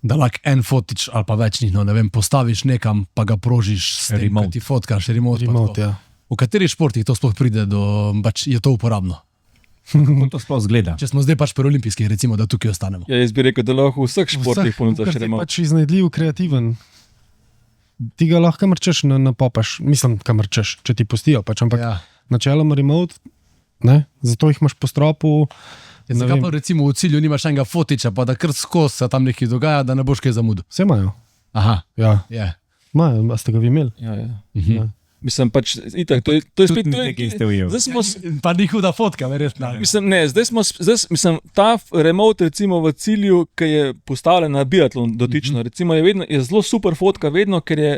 da lahko en fotič ali pa več njih, ne vem, postaviš nekam, pa ga prožiš s tem, ko ti fotkaš, remote. Ja. V katerih športih to sploh pride do, pač je to uporabno? Kako to sploh zgleda? Če smo zdaj pač pri olimpijskih, recimo, da tukaj ostanemo. Ja, jaz bi rekel, da lahko v vseh športih ponudiš remote. Pač iznajdljiv, kreativen. Ti ga lahko mrčeš napopaš, mislim, kamrčeš, če ti pustijo, pač, ampak načeloma remote, ne, zato jih imaš po stropu. Zakaj pa recimo v cilju nimaš enega fotiča, pa da kar skozi se tam nekaj dogaja, da ne boš kaj zamudil? Vse imajo. Aha, ja. Imajo, a ste ga vi imeli? Ja. Mislim, pač, itak, to je spet nekaj ste ujel. Pa ni huda fotka, verjetno. Mislim, ta remote recimo v cilju, ki je postavljen na biatlon dotično, recimo je zelo super fotka vedno, ker je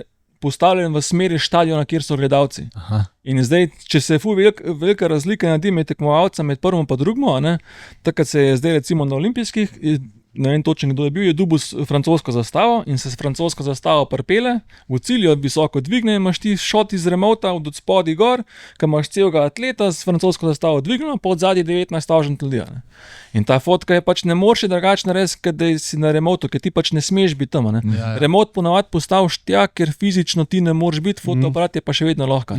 postavljen v smeri štadiona, kjer so gledalci. Aha. In zdaj, če se je velika razlika naredi med tekmovalcem, med prvom pa drugmo, takrat se je zdaj recimo na olimpijskih, ne vem točno, kdo je bil, je dubil francosko zastavo in se s francosko zastavo pripele, v cilju visoko dvigne, imaš ti šot iz remota od spodaj gor, ko imaš celega atleta s francosko zastavo dvignjeno, pa od zadnji 19 ljudi. In ta fotka je pač ne moreš drugače narediti, kot da si na remotu, ker ti pač ne smeš biti tam. Remot ponavadi postaviš tja, ker fizično ti ne moreš biti, fotoaparat je pa še vedno lahko.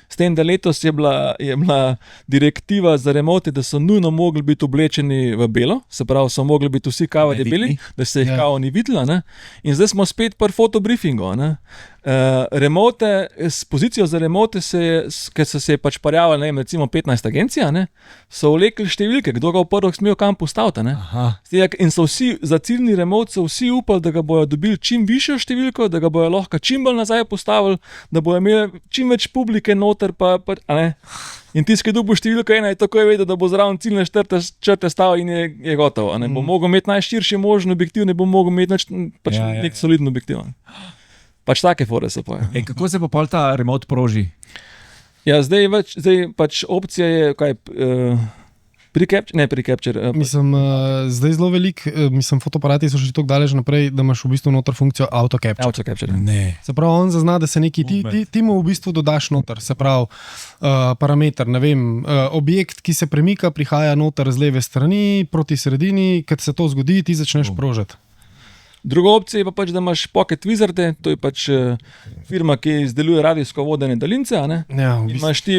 S tem, da letos je bila direktiva za remote, da so nujno mogli biti oblečeni v belo, se pravi, so mogli biti vsi kava debeli, da se jih kava ni videla. In zdaj smo spet pri fotobriefingu. Remote, s pozicijo za remote, ker so se pač parjavali, ne vem, recimo 15 agencija, so vlekli številke, kdo ga v prvih smel kam postaviti. In so vsi, za ciljni remote so vsi upali, da ga bojo dobili čim višjo številko, da ga bojo lahko čim bolj nazaj postavili, da bojo imeli čim več publike noter, in tisti, ki dobi številko 1, je tako vedel, da bo zraven ciljne črte stavil in je gotovo. Bo mogel imeti najširši možen objektiv, ne bo mogel imeti nek soliden objektiv. Pač take fore se poje. Kako se pa pol ta remote proži? Ja, zdaj pač opcija je, kaj, pre-capture. Mislim, zdaj zelo velik, fotoaparati so že tako daleč naprej, da imaš v bistvu noter funkcijo auto-capture. Se pravi, on zazna, da se neki, ti mu v bistvu dodaš noter, se pravi, parameter, ne vem, objekt, ki se premika, prihaja noter z leve strani proti sredini, kad se to zgodi, ti začneš prožati. Druga opcija je pa pač, da imaš Pocket Wizarde, to je pač firma, ki izdeluje radijsko vodene daljince. Imaš ti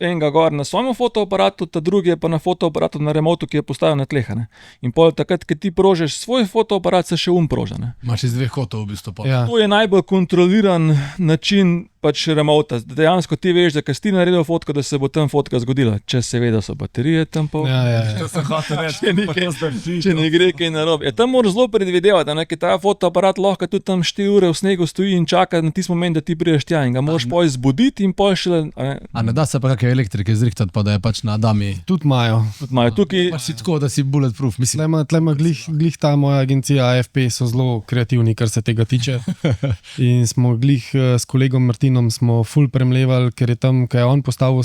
enega gor na svojem fotoaparatu, ta drugi je pa na fotoaparatu na remotu, ki je postavljen na tleh. In pol takrat, ko ti prožeš svoj fotoaparat, se še proža. Imaš iz dveh kotov v bistvu. To je najbolj kontroliran način pač remota. Dejansko ti veš, da ko si ti naredil fotko, da se bo tam fotka zgodila. Če seveda so baterije tam pol. Ja. sem hotel reči, Če ne gre kaj narobe. Ja, tam moraš zelo predvidevati, ker ta fotoaparat lahko tudi tam 4 ure v snegu stoji in čaka na tisti moment, da ti prideš tja in ga moraš pol zbuditi in pol šele. A ne da se pa kakšne elektrike zrihtati, pa da je pač na dami. Tudi imajo. Tukaj, Pač si tako, da si bulletproof. Mislim, Tle ima glih ta moja agencija AFP, so zelo kreativni, kar se tega tiče. In smo glih s kolegom Martinom smo ful premlevali, ker je tam, ko je on postavil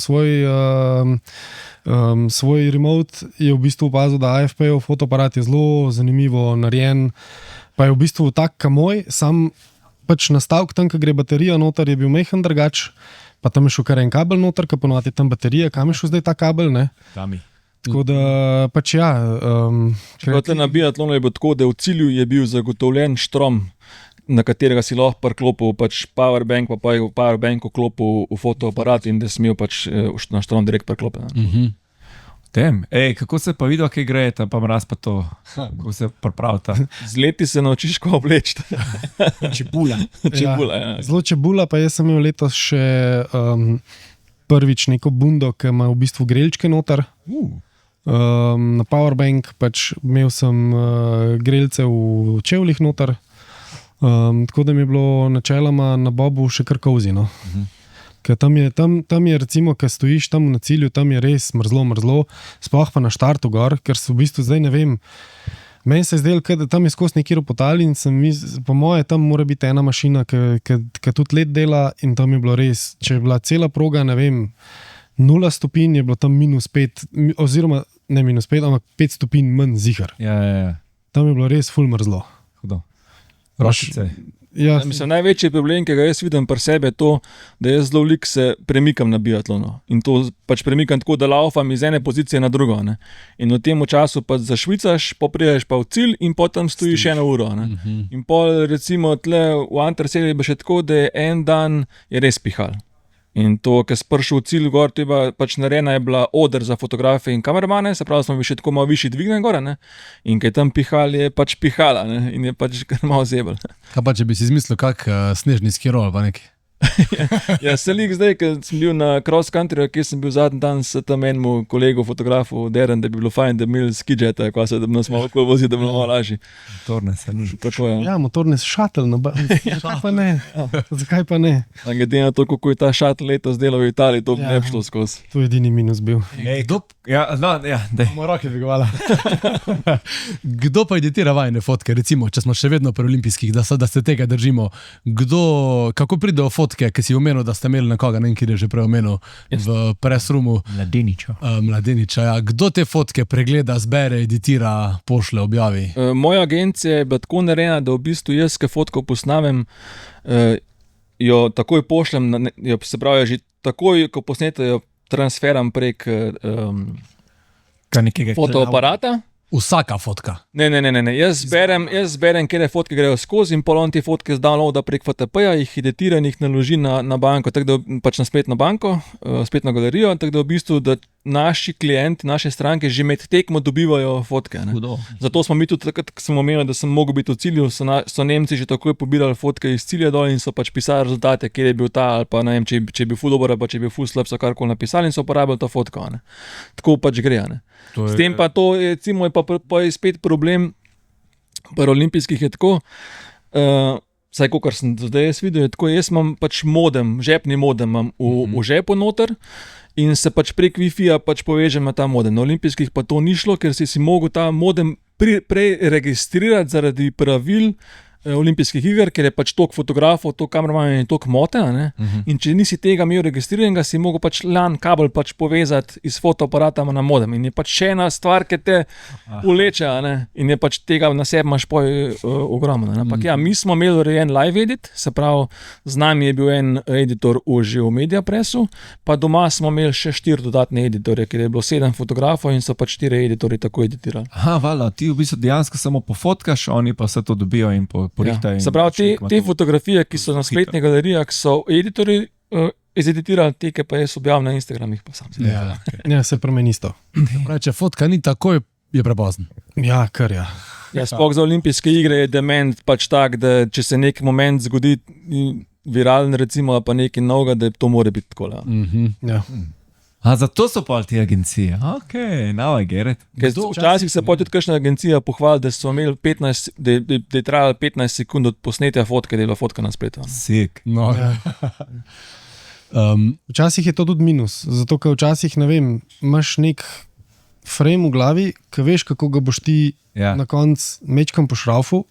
svoj remote, je v bistvu opazil, da AFP-ov fotoaparat je zelo zanimivo narejen, pa je v bistvu tak, ka moj, sam pač nastavek tam, ko gre baterija noter, je bil mehen drugač, pa tam je šel kar en kabel noter, ko ponovadi tam baterija, kam je šel zdaj ta kabel, ne? Dami. Tako da pač ja. Če na biatlonu je bilo tako, da v cilju je bil zagotovljen štrom, na katerega si lahko priklopil pač powerbank, pa je v powerbanku klopil v fotoaparat in da si imel pač na štrom direkt priklopljen. Tem. Kako se pa vidi, kaj gre, tam pa mraz pa to, kako se pripravita. Z leti se naučiš, ko obleči. Čebula. Ja. Zelo čebula, pa jaz sem imel letos še prvič neko bundo, ki ima v bistvu grelčke noter. Na powerbank, pač imel sem grelce v čevljih noter, tako da mi je bilo načeloma na bobu še kar kozi. No. Ker tam je recimo, ko stojiš tam na cilju, tam je res mrzlo, sploh pa na štartu gor, ker so v bistvu zdaj ne vem, meni se je zdelo, da tam je skozi neki ropotali in po moje tam mora biti ena mašina, ki tudi let dela in tam je bilo res, če je bila cela proga, ne vem, 0 stopinj, je bilo tam -5, oziroma ne -5, ampak 5 stopinj manj zihar. Ja. Tam je bilo res ful mrzlo. Hudo. Rošice. Ja, Mislim, največji problem, ki ga jaz vidim pri sebi, je to, da jaz zelo veliko se premikam na biatlonu. In to pač premikam tako, da laufam iz ene pozicije na drugo. Ne? In v tem času pa zašvicaš, popriješ pa v cilj in potem stojiš 1 uro. In pol recimo tle v Anterselju je še tako, da je en dan je res pihal. In to, ker sem prišel v cilj gor, to je pač narejena je bila oder za fotografe in kameramane, se pravi, smo bi še tako malo višji dvignjen gor, ne? In kaj tam pihal, je pač pihala, ne? In je pač kar malo zebel. kaj pa če bi si izmislil kak snežni skirol pa neki? Ja, se lik zdaj, ker sem bil na cross country, kjer sem bil zadnji dan s tam enemu kolegu, fotografu, Deren, da bi bilo fajn, da bi imeli skidžeta, da bi nas malo okoli vozili, da bi bilo malo lažje. Torne se nuži. Tako je. ja, motorni šatel, zakaj pa ne? Zakaj pa ne? Glede na to, kako je ta šatl letos delal v Italiji, to bi ne bi šlo skozi. To je edini minus bil. Daj. Moje roke dvigovala. Kdo pa editira vajne fotke, recimo, če smo še vedno pri olimpijskih, da se tega držimo? Kako pride do fotke, ki si omenil, da ste imeli nekoga, ne vem, kjer je že prej omenil, v press-roomu Mladeniča. Ja. Kdo te fotke pregleda, zbere, editira, pošle, objavi? Moja agencija je bila tako narejena, da v bistvu jaz, ki fotko posnamem, jo takoj pošljem, se pravi, že takoj, ko posnete, jo transferam prek fotoaparata. Vsaka fotka. Ne. Jaz zberem, kjer fotke grejo skozi in polon te fotke zdownloada prek FTP-ja, jih editira in jih naloži na banko, tako da pač na spletno banko, spletno galerijo, tako da v bistvu, da naši klienti, naše stranke že med tekmo dobivajo fotke. Ne. Zato smo mi tudi takrat, ko sem omenil, da sem mogel biti v cilju, so Nemci že takoj pobirali fotke iz cilja dol in so pač pisali rezultate, kjer je bil ta, ali pa ne vem, če je bil ful dober, ali pa če je bil ful slab, so karkoli napisali in so uporabljali to fotko. Ne. Tako pač gre. Ne. S tem pa to je, recimo, pa je spet problem, pri olimpijskih je tako, vsaj kot sem zdaj jaz videl, je tako, jaz imam pač modem, žepni modem imam v žepu noter in se pač prek Wi-Fi-ja pač povežem na ta modem. Na olimpijskih pa to ni šlo, ker si mogel ta modem prej registrirati zaradi pravil olimpijskih iger, ker je pač toliko fotografov, toliko kameramanov in toliko mote. In če nisi tega imel registriranega, si mogel pač LAN kabel pač povezati iz fotoaparata na modem. In je pač še ena stvar, ki te uleče, in je pač tega na sebi imaš ogromno. Ampak ja, mi smo imeli urejen live edit, se pravi, z nami je bil en editor že v Mediapressu, pa doma smo imeli še 4 dodatne editorje, ker je bilo 7 fotografov in so pač 4 editorji tako editirali. Vala, ti v bistvu dejansko samo pofotkaš, oni pa se to dobijo in Ja. Se pravi, te fotografije, ki so na spletnih galerijah, so editorji izeditirali, te, ki pa jaz objavim na Instagramih, pa sam. Ja, se premeni isto. Če fotka ni takoj, je prepozno. Ja, kar ja. Ja, sploh za olimpijske igre je dement pač tak, da če se nek moment zgodi, viralen, recimo, ali pa nekaj novega, da to mora biti tako. Ja. Zato so pol te agencije. Ok, now I get it. Včasih se pa tudi kakšna agencija pohvali, da so imeli 15, da je trajalo 15 sekund od posnetja fotke, da je bila fotka na spletu. Sick. No. Včasih je to tudi minus, zato ker včasih, ne vem, imaš nek frame v glavi, ki veš, kako ga boš ti na koncu mečkam po šraufu.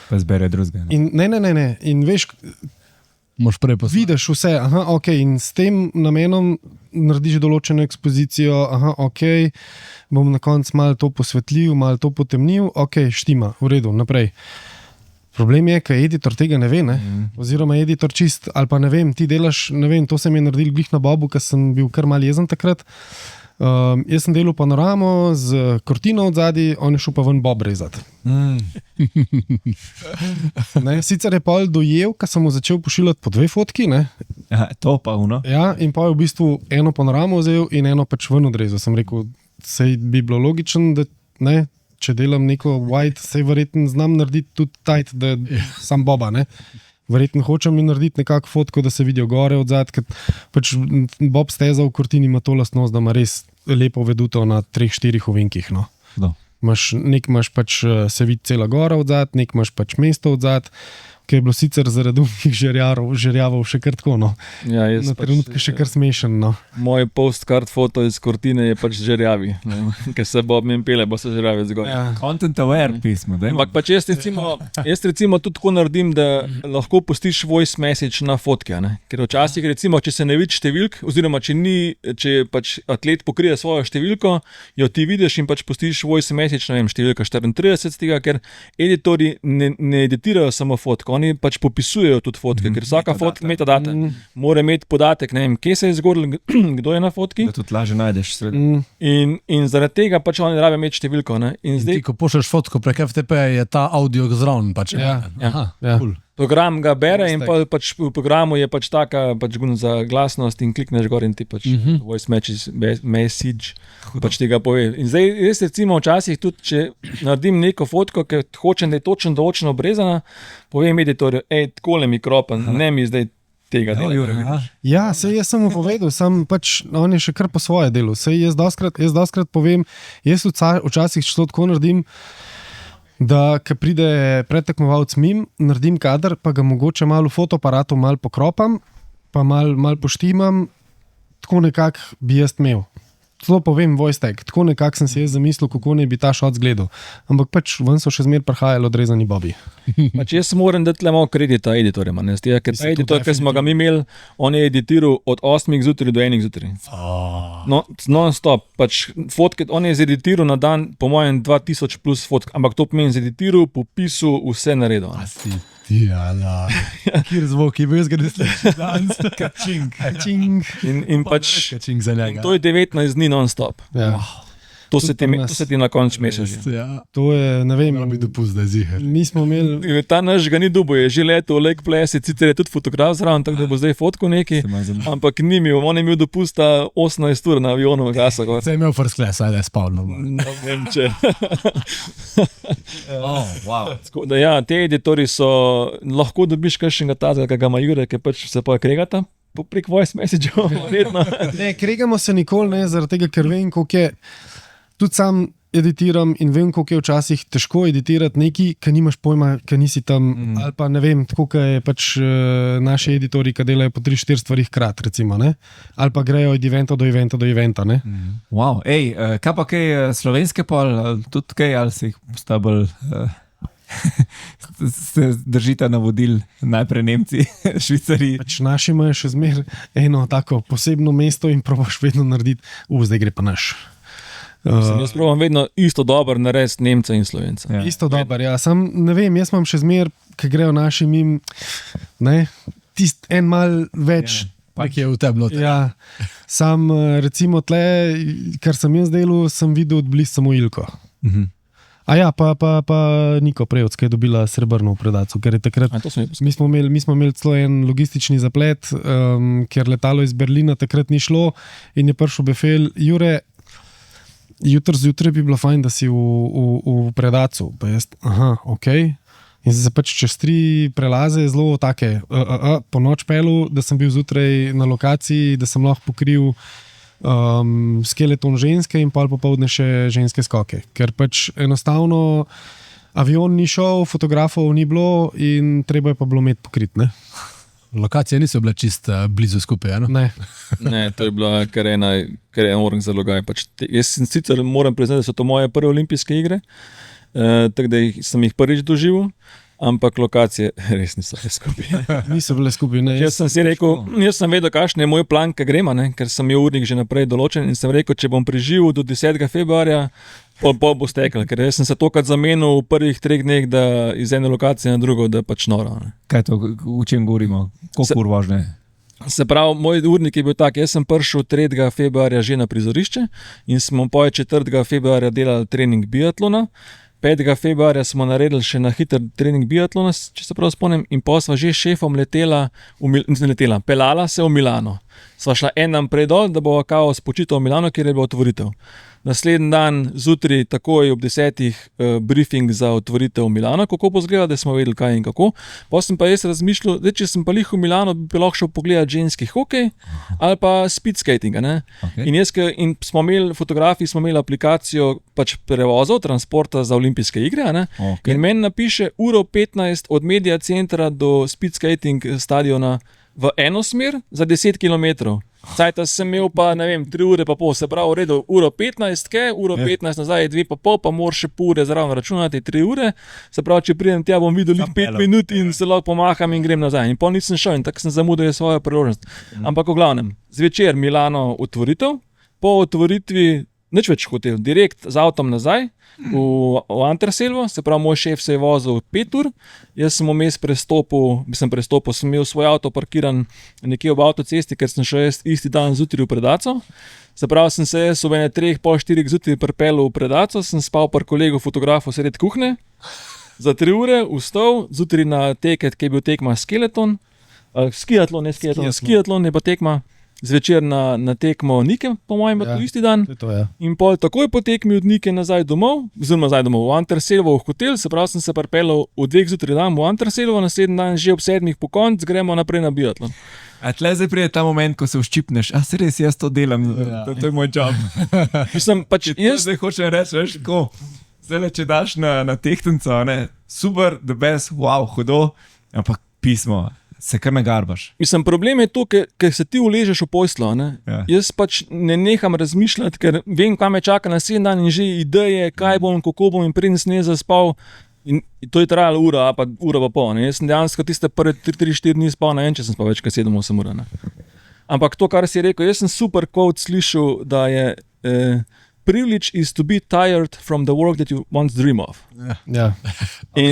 Pa zbere drugega. In ne. In veš, Moš prej poslušati. vidiš vse, ok, in s tem namenom narediš določeno ekspozicijo, ok, bom na koncu malo to posvetlil, malo to potemnil, ok, štima, v redu, naprej. Problem je, ker editor tega ne ve, ne? Oziroma editor čist, ali pa ne vem, ti delaš, ne vem, to se mi je naredil glih na Bobu, ker sem bil kar mal jezen takrat. Jaz sem delal panoramo z kortino od zadaj, on je šel pa ven Bob rezati. Sicer je pol dojel, ker sem mu začel pošiljati po 2 fotki, ne? Aha, to pa uno. Ja, in pa je v bistvu eno panoramo vzel in eno pač ven odrezal. Sem rekel, sej bi bilo logično, da ne, če delam neko white, sej verjetno znam narediti tudi tight, da sam Boba, ne. Verjetno hočem narediti nekako fotko, da se vidijo gore od zadaj, ker pač Bob steza v kortini ima to lastnost, da ima res lepo veduto na 3-4 ovinkih. No. Nek imaš pač se vidi cela gora od zadaj, nek imaš pač mesto od zadaj, ki je bilo sicer zaradi umnih žerjavov še kar tako. No. Ja, na trenutke še kar smešen. No. Moj postkart foto iz kortine je pač žerjavi, ker se Bob mi pele, bo se žerjavi zgor. Ja. Content aware pismo. Ampak pač jaz recimo tudi tako naredim, da lahko pustiš voice message na fotke, ne? Ker včasih recimo, če se ne vidi številk, oziroma če pač atlet pokrije svojo številko, jo ti vidiš in pač pustiš voice message, ne vem, številka 34 tega, ker editorji ne editirajo samo fotko, oni pač popisujejo tudi fotke, ker vsaka fotka metadata mora imeti podatek, ne vem, kje se je zgodil, kdo je na fotki. Da tudi lažje najdeš sredi. In zaradi tega pač oni rabijo imeti številko. Ne? In zdaj, ko pošlješ fotko prek FTP, je ta audio zraven. Pač. Ja. Cool. Program ga bere in pač v programu je pač taka pač za glasnost in klikneš gor in ti pač voice message pač tega pove. In zdaj jaz recimo včasih tudi, če naredim neko fotko, ker hočem, da je točno določeno obrezana, povem editorju, takole mi kropen, ne mi zdaj tega dela. Ja, sej jaz sem mu povedal, pač, on je še kar po svoje delu. Sej jaz doskrat povem, jaz včasih šlo tako naredim, da ko pride predtekmovalec mim, naredim kader, pa ga mogoče malo v fotoaparatu malo pokropam, pa malo poštimam, tako nekako bi jaz imel. Celo povem voice tag, tako nekako sem si jaz zamislil, kako ne bi ta šot zgledal. Ampak pač ven so še zmer prihajali odrezani Bobi. Pač jaz moram dati le malo kredita editorjem, ker ta editor, ki smo ga mi imeli, on je editiral od 8 zjutraj do 1 zjutraj. Non-stop, pač fotke, on je zeditiral na dan, po mojem 2000 plus fotk, ampak to pomeni zeditiral, popisal, vse naredil. Jala, kjer zvok je bil, jaz ga ne slišim danes. Kačing. In pač Kačing za njega. to je 19 dni non-stop. Ja. To se ti na koncu mešaš. Ja. To je, ne vem, Moram bi dopust, da je ziher. mi smo imeli, Ta naš ga ni dubo, je že leto, leg ples, sicer je tudi fotograf zraven, tako da bo zdaj fotko neki, ampak ni imel, on je imel dopusta 18 ur na avionu v Gasa. Se je imel first class, ajde, spal. Ne vem, če. Wow. Da ja, te editorji so, lahko dobiš kakšnega tazga, ki ga ima Jure, ki pač se pa kregata prek voice message-ov, verjetno. ne, kregamo se nikoli, ne, zaradi tega, ker vem, koliko je, tudi sam editiram in vem, koliko je včasih težko editirati nekaj, ki nimaš pojma, ki nisi tam, ali pa ne vem, tako, ki je pač naši editorji, ki delajo po 3-4 stvari hkrat, recimo, ne, ali pa grejo od eventa do eventa do eventa, ne. Wow. Kaj pa kaj slovenske pol, tudi kaj, ali si jih postabili, se držite navodil, najprej Nemci, Švicari. Pač naši imajo še zmer eno tako posebno mesto in probaš vedno narediti, zdaj gre pa naš. Jaz probam vedno isto dobro narediti Nemca in Slovenca. Ja. Isto dober, ja. Sam ne vem, jaz imam še zmer, ki grejo naši mim, ne, tist en mal več. Pak je v teblo. Ja, sam recimo tle, kar sem jaz delal, sem videl od blizu samo Ilko. A ja, pa Niko Prejovc, ki je dobila srebrno v Predacu, ker je takrat, mi smo imeli celo en logistični zaplet, ker letalo iz Berlina takrat ni šlo in je prišel befel, Jure, jutri zjutraj bi bilo fajn, da si v Predacu. Pa jaz, ok. In sem se pač čez 3 prelaze zelo take, po noč pelu, da sem bil zjutraj na lokaciji, da sem lahko pokril skeleton ženske in pol popoldne še ženske skoke. Ker pač enostavno avion ni šel, fotografov ni bilo in treba je pa bilo imeti pokrit, ne? Lokacije niso bile čist blizu skupaj, no? Ne. Ne, to je bila kar en orang zalogaj. Jaz sicer moram priznati, da so to moje prve olimpijske igre, tako da sem jih prvič doživel, ampak lokacije res niso bile skupaj. Niso bile skupaj, ne. Jaz sem si rekel, jaz sem vedel, kakšen je moj plan, kaj gremo, ker sem imel urnik že naprej določen in sem rekel, če bom preživel do 10. februarja, pol bo stekel, ker jaz sem se tokrat zamenil v prvih 3 dneh, da iz ene lokacije na drugo, da je pač noro. Ne. Kaj to, o čem govorimo? Koliko ur važne? Se pravi, moj urnik je bil tak, jaz sem prišel 3. februarja že na prizorišče in smo po 4. februarja delali trening biatlona. 5. februarja smo naredili še na hiter trening biatlona, če se prav spomnim, in pa sva že s šefom pelala se v Milano. Sva šla en dan prej dol, da bova kao spočitala v Milano, kjer je bila otvoritev. Naslednji dan zjutraj takoj ob 10. briefing za otvoritev Milana, kako bo izgledalo, da smo vedeli kaj in kako. Potem sem pa jaz razmišljal, da če sem pa lih v Milano, bi lahko šel pogledati ženski hokej ali pa speed skating. Okay. In fotografi smo imeli aplikacijo pač prevozov, transporta za olimpijske igre. Okay. In meni napiše 1:15 od media centra do speed skating stadiona v eno smer za 10 km. Cajta sem imel pa, ne vem, 3 ure pa pol, se pravi, v redu, 1:15, 1:15 nazaj je 2,5, pa moraš še pol ure zraven računati 3 ure. Se pravi, če pridem tja, bom videl 5 minut in se lahko pomaham in grem nazaj. In pol nisem šel in tako sem zamudil svojo priložnost. Ampak v glavnem, zvečer Milano otvoritev, po otvoritvi nič več hotel, direkt z avtom nazaj v Anterselvo, se pravi, moj šef se je vozil 5 ur, jaz sem vmes prestopil, sem imel svoj avto parkiran nekje ob avtocesti, ker sem šel isti dan zjutraj v Predaco. Se pravi, sem se jaz ob 3, pol 4 zjutraj pripeljal v Predaco, sem spal par kolegov fotografov sredi kuhne, za 3 ure vstal, zjutraj na teket, ki je bil tekma skeleton, skiatlon je pa tekma, zvečer na tekmo Nike, po mojem, ja, isti dan. To, ja. In pol takoj po tekmi od Nike nazaj domov, v Anterselvo v hotel, se pravi, sem se pripeljal v 2 zjutraj dan v Anterselvo, naslednji dan že ob 7 po konc, gremo naprej na biatlon. A tle zdaj pride ta moment, ko se vščipneš, a se res jaz to delam, to je moj job. Mislim, pač jaz zdaj hočem reči, veš, tako, zdaj če daš na tehtnico, super, the best, wow, hudo, ampak pismo. Se kar ne garbaš. Mislim, problem je to, ker se ti uležeš v poslo. Ja. Jaz pač ne neham razmišljati, ker vem, kaj me čaka naslednji dan in že ideje, kaj bom, kako bom in preden sem zaspal. In to je trajalo ura pa pol. Jaz sem dejansko tiste prve 3-4 dni spal, ne vem, če sem spal več kot 7-8 ur. Ampak to, kar si rekel, jaz sem super quote slišal, da je privilege is to be tired from the work that you once dream of. Ja.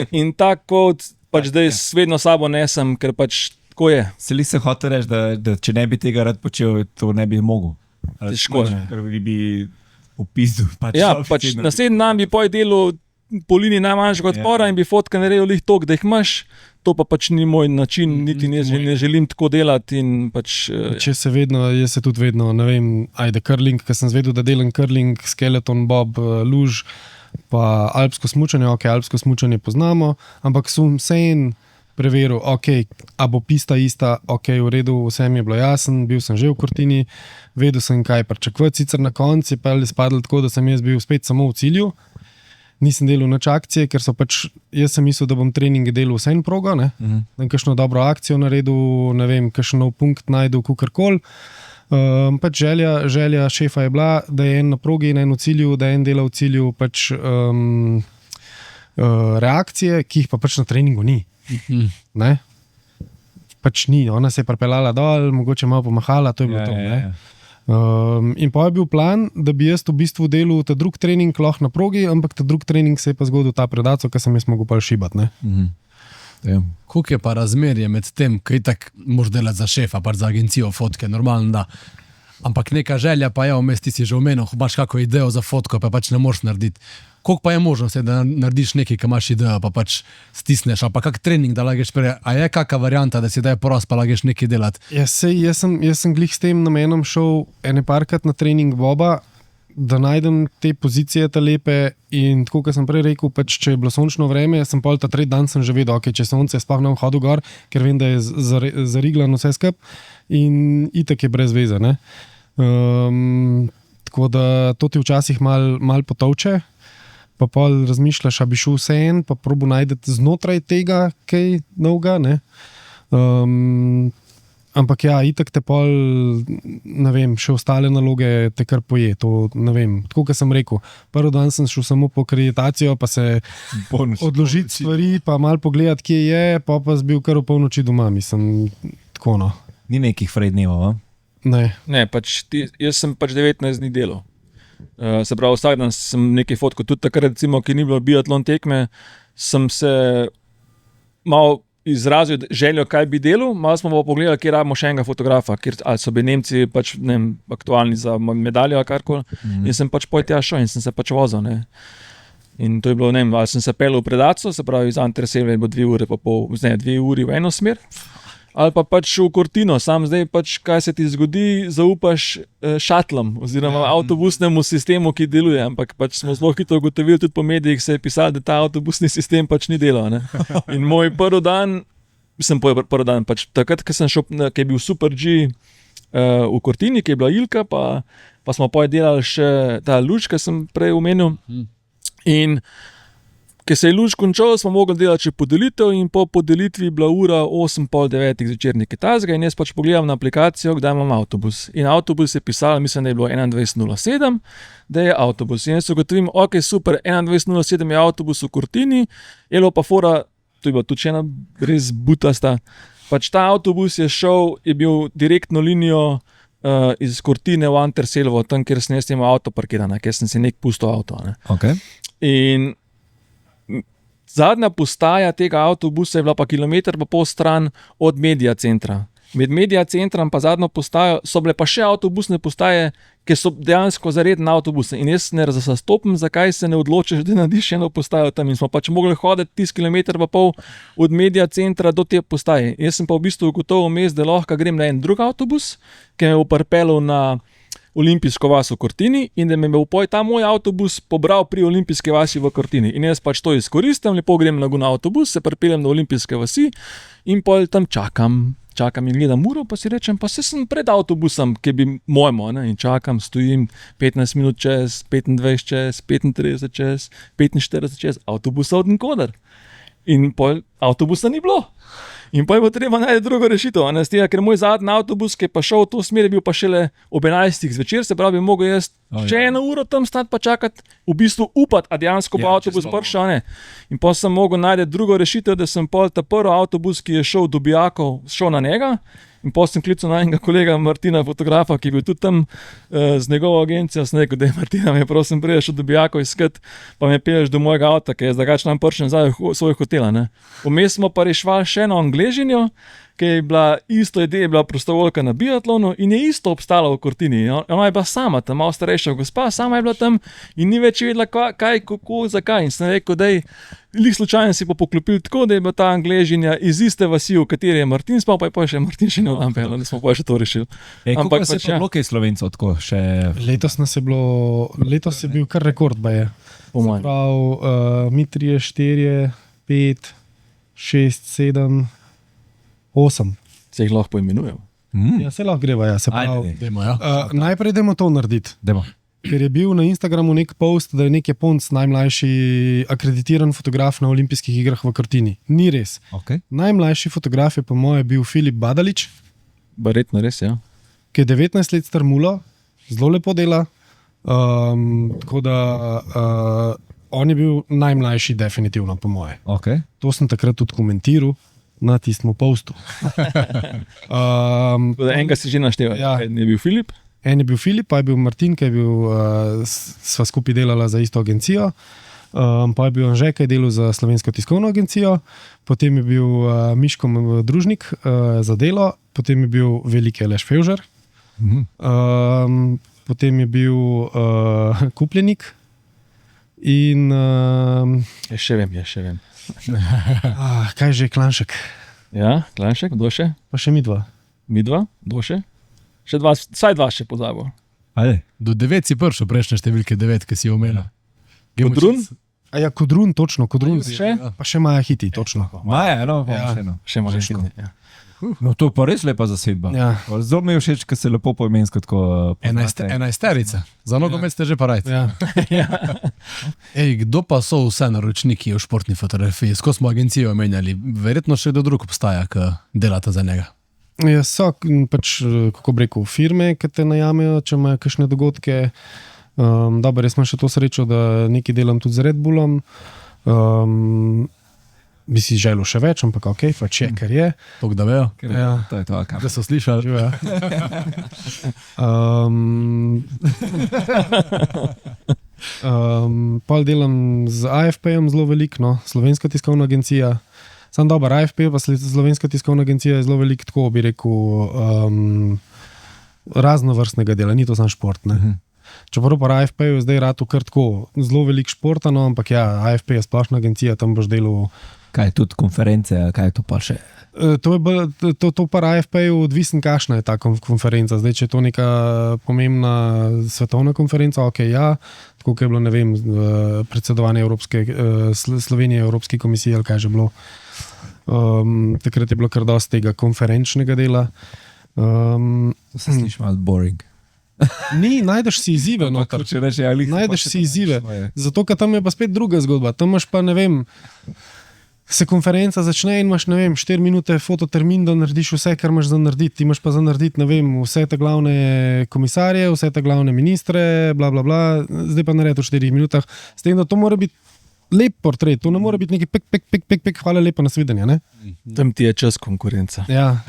In ta quote pač zdaj vedno sabo nesem, ker pač tako je. Seli se hotel reči, da če ne bi tega rad počel, to ne bi mogel. Težko je. Ker bi opisal. Ja, pač naslednji dan bi delal po liniji najmanjšega odpora in bi fotke naredil lih toliko, da jih imaš. To pa pač ni moj način, niti ne želim tako delati. Če se vedno, jaz se tudi vedno, ne vem, curling, ker sem zvedel, da delam curling, skeleton, bob, luž, pa alpsko smučanje, alpsko smučanje poznamo, ampak sem vseeno preveril, a bo pista ista, v redu, vse mi je bilo jasen, bil sem že v Cortini, vedel sem, kaj pričakovati, sicer na konci pa je spadlo tako, da sem jaz bil spet samo v cilju, nisem delal nič akcije, ker so pač, jaz sem mislil, da bom treninge delal vse en progo, da kakšno dobro akcijo naredil, ne vem, kakšen nov punkt najdel, kakorkoli. Pač želja šefa je bila, da je en na progi in en v cilju, da je en dela v cilju pač reakcije, ki jih pa pač na treningu ni. Ne? Pač ni, ona se je pripeljala dol, mogoče malo pomahala, to je bilo to. Ne? In pa je bil plan, da bi jaz v bistvu delal ta drug trening lahko na progi, ampak ta drug trening se je pa zgodil ta Predaco, ker sem jaz mogel pa šibati. Kako je pa razmerje med tem, kaj tak moraš delati za šefa, pa za agencijo fotke, normalno da. Ampak neka želja pa je, vmes ti si že omenil, imaš kako idejo za fotko, pa pač ne moreš narediti. Koliko pa je možnost, da narediš nekaj, ki imaš idejo, pa pač stisneš, ali pa kak trening, da lageš prej, a je kakva varianta, da si daj poraz, pa lageš nekaj delati? Jaz sem glih s tem namenom šel ene parkrat na trening Boba, da najdem te pozicije te lepe in tako, kot sem prej rekel, pač, če je bilo sončno vreme, sem pol ta tretji dan sem že vedel, okay, če sonce sploh ne bom hodil gor, ker vem, da je zariglan vse skup in itak je brez veze. Tako da to ti včasih mal potovče, pa pol razmišljaš, a bi šel vse en, pa probo najdeti znotraj tega kaj novega, ampak ja, itak te pol, ne vem, še ostale naloge te kar poje, to ne vem. Tako, kot sem rekel, prvi dan sem šel samo po akreditacijo, pa se odložiti stvari, pa mal pogledati, kje je, pa bil kar v polnoči doma, mislim, tako no. Ni nekih frejdnevov, Ne. Ne, jaz sem 19 dni delal. Se pravi, vsak dan sem nekaj fotkal, tudi takrat, recimo, ki ni bilo biatlon tekme, sem se malo izrazil željo, kaj bi delal, malo smo pa pogledali, kje rabimo še enega fotografa, ali so bili Nemci pač, ne vem, aktualni za medaljo ali karkoli. In sem pač tja šel in sem se pač vozil. In to je bilo, ne vem, ali sem se pelil v Predaco, se pravi, iz Anterselve bo 2 ure pa pol, 2 uri v eno smer, ali pa pač v Cortino, sam zdaj pač, kaj se ti zgodi, zaupaš šatlom oziroma avtobusnemu sistemu, ki deluje, ampak pač smo zelo hitro ugotovili, tudi po medijih se je pisalo, da ta avtobusni sistem pač ni delal. In moj prvi dan, pač takrat, ko sem šel, ki je bil Super G v Cortini, ki je bila Ilka, pa smo delali še ta luč, ki sem prej omenil. In ko se je luč končal, smo mogli delati še podelitev in po podelitvi bila ura 8:30 zvečer nekaj tazga in jaz pač pogledam na aplikacijo, kdaj imam avtobus. In avtobus je pisalo, mislim, da je bilo 21:07, da je avtobus. In jaz ugotovim, ok, super, 21:07 je avtobus v Cortini, je bilo pa fora, to je bila tudi še ena res butasta, pač ta avtobus je šel, je bil direktno linijo iz Cortine v Anterselvo, tam, kjer sem jaz imel avto parkiran, ker sem si nek pustil avto. Okay. In zadnja postaja tega avtobusa je bila pa 1,5 km stran od Media centra. Med Media centrom pa zadnjo postajo so bile pa še avtobusne postaje, ki so dejansko zaredne avtobuse. In jaz ne razstopim, zakaj se ne odločiš, da narediš eno postajo tam. In smo pač mogli hoditi 1,5 km od Media centra do te postaje. Jaz sem pa v bistvu ugotovil vmes, da lahko grem na en drug avtobus, ki me bo pripeljal na Olimpijsko vas v Cortini in da me bo ta moj avtobus pobral pri Olimpijski vasi v Cortini. In jaz pač to izkoristim, lepo grem na avtobus, se pripeljem na Olimpijske vasi in pol tam čakam in gledam uro, pa si rečem, pa se sem pred avtobusom, ki bi mojmo, in čakam, stojim 15 minut čez, 25 čez, 35 čez, 45 čez, avtobusa od nikoder. In pol avtobusa ni bilo. In pa je treba najti drugo rešitev, ker moj zadnji avtobus, ki je pa šel v to smer, je bil pa šele ob 11. zvečer, se pravi, bi mogel jaz še 1 uro tam stati pa čakati, v bistvu upati, a dejansko pa avtobus prišel. In pa sem mogel najti drugo rešitev, da sem pol ta prvi avtobus, ki je šel do Bijakov, šel na njega. In potem sem klical na enega kolega Martina, fotografa, ki je bil tudi tam z njegovo agencijo. Sem rekel, da je Martina, me prosim, prideš do Bijakov iskat, pa me pelješ do mojega avta, ki je zdaj nam prišel nazaj v svoj hotel. Vmes smo pa rešvali še eno Angležinjo, ki je bila isto ideja, bila prostovoljka na biatlonu in je isto obstala v Cortini. Ona je bila sama tam, malo starejša gospa, sama je bila tam in ni več vedela, kaj, kako, zakaj. In sem rekel, da je slučajno si pa poklopil tako, da je bila ta Angležinja iz iste vasi, v kateri je Martin spal, pa je pa še Martin še ne odlampel, da smo pa še to rešili. Ampak se pa bilo kaj Slovencev tako še? Letos je bil kar rekord, baje. Prav, mi 3, 4, 5, 6, 7, 8. Se jih lahko poimenujem. Ja, se lahko greva, ja. Se pravi, najprej idemo to narediti. Demo. Ker je bil na Instagramu nek post, da je nek Japonc najmlajši akreditiran fotograf na olimpijskih igrah v Cortini. Ni res. Okay. Najmlajši fotograf je po moje bil Filip Badalič. Verjetno res, ja. Ki je 19 let star mulo, zelo lepo dela. Tako da on je bil najmlajši definitivno po moje. Okay. To sem takrat tudi komentiral na tistem postu. Enega si že naštel. Ja. En je bil Filip. En je bil Filip, pa je bil Martin, ki je bil, sva skupaj delala za isto agencijo. Pa je bil Anže, ki je delal za Slovensko tiskovno agencijo. Potem je bil Miško Družnik za Delo. Potem je bil veliki Aleš Fevžer. Potem je bil Kupljenik. In Še vem. kaj že, Klanšek. Ja, Klanšek, kdo še? Pa še midva. Midva, kdo še? Še dva, vsaj dva še pozabo. Ajde. Do 9 si prišel, prejšnje številke 9, ki si jo omenil. Kudrun? A ja, Kudrun, točno, Kudrun. Še? Pa še Maja Hiti, točno. Maja, no, Ja. Še malo Žensko. šitni. Ja. No, to je pa res lepa zasedba. Ja. Zelo mi je všeč, ker se lepo poimensko tako poznate. 11-terica. Za nogomet ste že pa rajci. Ja. Ej, kdo pa so vse naročniki v športni fotografiji? Skozi smo agencijo omenjali. Verjetno še kdo drug obstaja, ki delata za njega. Ja, so pač, kako bi rekel, firme, ki te najamejo, če imajo kakšne dogodke. Dobro, jaz imam še to srečo, da nekaj delam tudi z Red Bullom. Bi si želel še več, ampak ok, pač je, kar je. Tok da vejo, Ja. To je to, kar. da so slišali. Ja. Pol delam z AFP-jem zelo veliko, no, Slovenska tiskovna agencija. Sam dober, AFP pa Slovenska tiskovna agencija je zelo veliko, tako bi rekel, raznovrstnega dela, ni to samo šport. Ne. Čeprav pa AFP je zdaj rado kar tako, zelo veliko športa, no, ampak ja, AFP je splošna agencija, tam boš delal. Kaj je tudi konference, kaj je to pa še? To je to pa AFP-ju odvisen, kakšna je ta konferenca. Zdaj, če je to neka pomembna svetovna konferenca, ok, ja, tako kot je bilo, ne vem, predsedovanje Slovenije Evropski komisiji ali kaj že bilo. Takrat je bilo kar dosti tega konferenčnega dela. To se sliši malo boring. Ni, najdeš si izzive noter. Če reče, ali Najdeš si izzive. Zato, ker tam je pa spet druga zgodba. Tam imaš pa, ne vem, se konferenca začne in imaš, ne vem, 4 minute fototermin, da narediš vse, kar imaš za narediti. Ti imaš pa za narediti, ne vem, vse te glavne komisarje, vse te glavne ministre, bla, bla, bla. Zdaj pa naredi v 4 minutah. S tem, da to mora biti lep portret, to ne more biti neki pek, hvala lepa, nasvidenja, ne? Tam ti je čas konkurenca, Ja.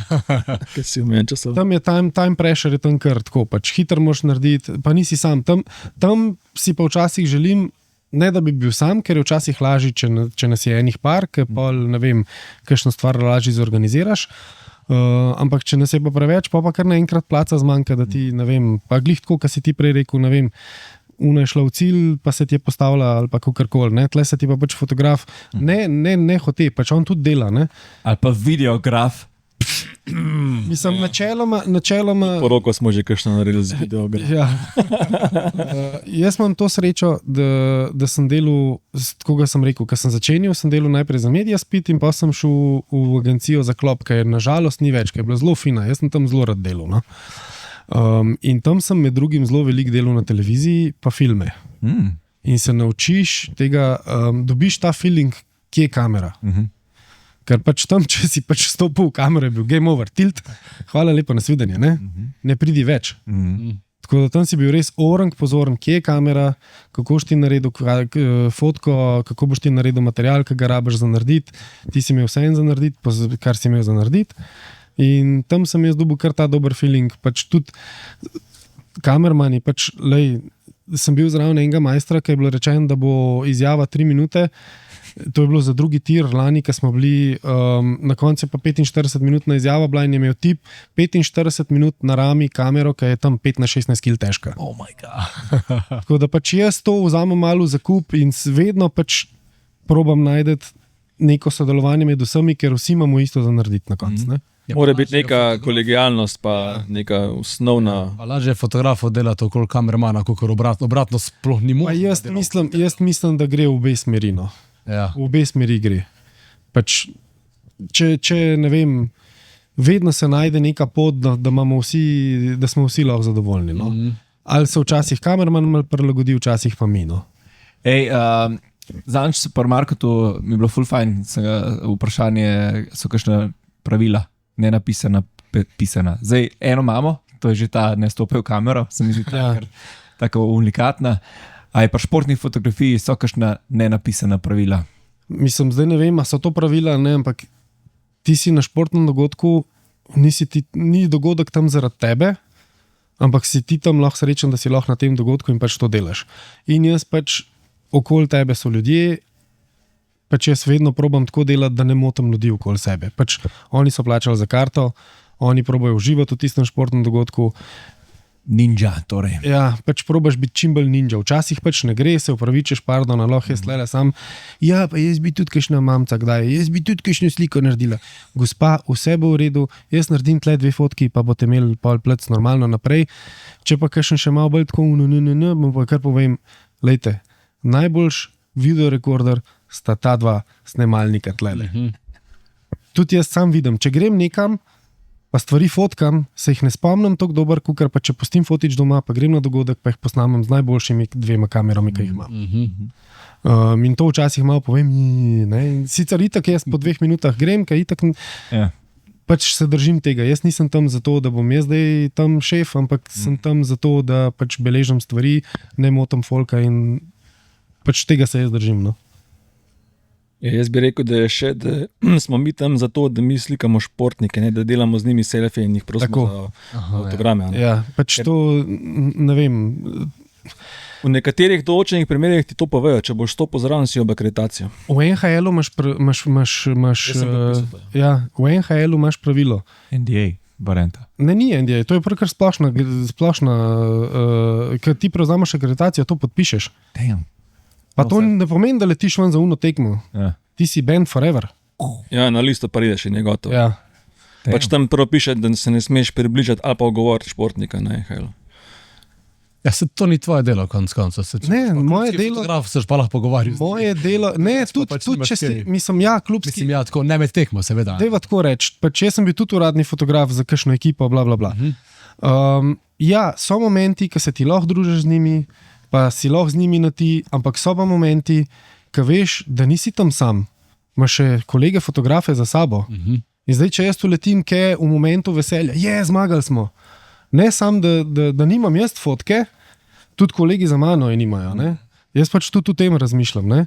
ki si umen časov. Tam je time pressure, je tam kar tako, pač hiter moš narediti, pa nisi sam. Tam si pa včasih želim, ne da bi bil sam, ker je včasih lažje, če nas je enih par, ker pa ne vem, kakšno stvar lažje zorganiziraš. Ampak če nas je pa preveč, pa kar naenkrat placa zmanjka, da ti, ne vem, pa glih tako, kar si ti prej rekel, ne vem, una je šla v cilj, pa se ti je postavila ali pa kakorkoli, ne, tle se ti pa pač fotograf, ne hote, pač on tudi dela, ne. Ali pa videograf. Mislim, načeloma Poroko smo že kakšno naredili z videom. ja. Jaz imam to srečo, da sem delal, tako ga sem rekel, ko sem začenjal, sem delal najprej za Mediaspit in pa sem šel v agencijo za Klop, ker nažalost ni več, ker je bila zelo fina, jaz sem tam zelo rad delal, no. In tam sem med drugim zelo veliko delal na televiziji, pa filme. In se naučiš tega, dobiš ta feeling, kje je kamera. Ker pač tam, če si pač stopil v kamero, je bil game over, tilt, hvala lepa, nasvidenje, ne pridi več. Tako da tam si bil res orang pozoren, kje je kamera, kako boš ti naredil fotko, kako boš ti naredil material, ki ga rabiš za narediti. Ti si imel vse en za narediti, kar si imel za narediti. In tam sem jaz dobil kar ta dober feeling. Pač tudi kamermani, pač, sem bil zraven enega majstra, ki je bilo rečeno, da bo izjava 3 minute. To je bilo za drugi tir lani, ko smo bili, na koncu pa 45-minutna izjava bila in je imel tip 45 minut na rami kamero, ki je tam 15-16 kg težka. Oh my god. Tako da pač jaz to vzamem malo za kup in vedno pač probam najti neko sodelovanje med vsemi, ker vsi imamo isto za narediti na koncu. Mora biti neka kolegijalnost, pa neka osnovna. Lažje je fotografov delati okoli kamermana, kot obratno sploh ni možno. Jaz mislim, da gre v obe smeri. No. Ja. V obe smeri gre. Pač, če ne vem, vedno se najde neka pot, da smo vsi lahko zadovoljni. No. Ali se včasih kamerman malo prilagodi, včasih pa mi. No. Zadnjič se pri Markotu mi je bilo ful fajn, vprašanje so kakšne pravila, ne napisana, pisana. Zdaj eno imamo, to je že ta ne stope v kamero, se mi zdi tako unikatna. A je pa športnih fotografij so kakšna nenapisana pravila? Mislim, zdaj ne vem, a so to pravila, ne, ampak ti si na športnem dogodku, ni dogodek tam zaradi tebe, ampak si ti tam lahko srečen, da si lahko na tem dogodku in pač to delaš. In jaz pač okoli tebe so ljudje, pač jaz vedno probam tako delati, da ne motim ljudi okoli sebe. Pač oni so plačali za karto, oni probajo uživati v tistem športnem dogodku. Ninja, torej. Ja, pač probaš biti čim bolj ninja. Včasih pač ne gre, se upravičeš, pardon, lahko jaz tlele sam. Ja, pa jaz bi tudi kakšna mamca kdaj, jaz bi tudi kakšno sliko naredila. Gospa, vse bo v redu, jaz naredim tle 2 fotki, pa boste imeli pol plec normalno naprej. Če pa kakšen še malo bolj tako, bom pa kar povem, lejte, najboljš videorekorder sta ta 2 snemalnika tlele. Tudi jaz sam vidim, če grem nekam, pa stvari fotkam, se jih ne spomnim tako dober, kukar pa če pustim fotič doma, pa grem na dogodek, pa jih posnamem z najboljšimi 2 kamerami, ki jih imam. In to včasih malo povem, ne. Sicer itak jaz po 2 minutah grem, ker itak pač se držim tega. Jaz nisem tam zato, da bom jaz zdaj tam šef, ampak sem tam zato, da pač beležim stvari, ne motim folka in pač tega se jaz držim, no. Ja, jaz bi rekel, da je še, da smo mi tam zato, da mi slikamo športnike, ne, da delamo z njimi selfie in jih prosimo za autograme. Ja, pač to, ne vem. V nekaterih določenih primerih ti to povejo, če boš to pozraven, si ob akreditacijo. V NHL-u imaš v NHL-u imaš pravilo. NDA, varianta. Ne, ni NDA, to je prvo kar splošna, ker ti prevzameš akreditacijo, to podpišeš. Damn. Pa to ne pomeni, da letiš ven za uno tekmo. Ja. Ti si banned forever. Ja, na listo pa ideš in je gotovo. Ja. Pač tam prvo piše, da se ne smeš približati ali pa ogovoriti športnika na NHL. Ja, se to ni tvoje delo, konc konca. Ne, moje delo. Fotograf se pa lahko pogovarjal. Moje delo, ne, tudi če si, mislim, ja, klubski. Mislim, ja, tako, ne med tekmo, seveda. Dejva tako reči, pač jaz sem bil tudi uradni fotograf za kakšno ekipo, bla, bla, bla. Ja, so momenti, ko se ti lahko družiš z njimi, pa si lahko z njimi na ti, ampak so pa momenti, ko veš, da nisi tam sam, imaš še kolege fotografe za sabo. In zdaj, če jaz tu letim, kaj v momentu veselja, zmagali smo. Ne sam, da nimam jaz fotke, tudi kolegi za mano je nimajo. Ne? Jaz pač tudi o tem razmišljam. Ne?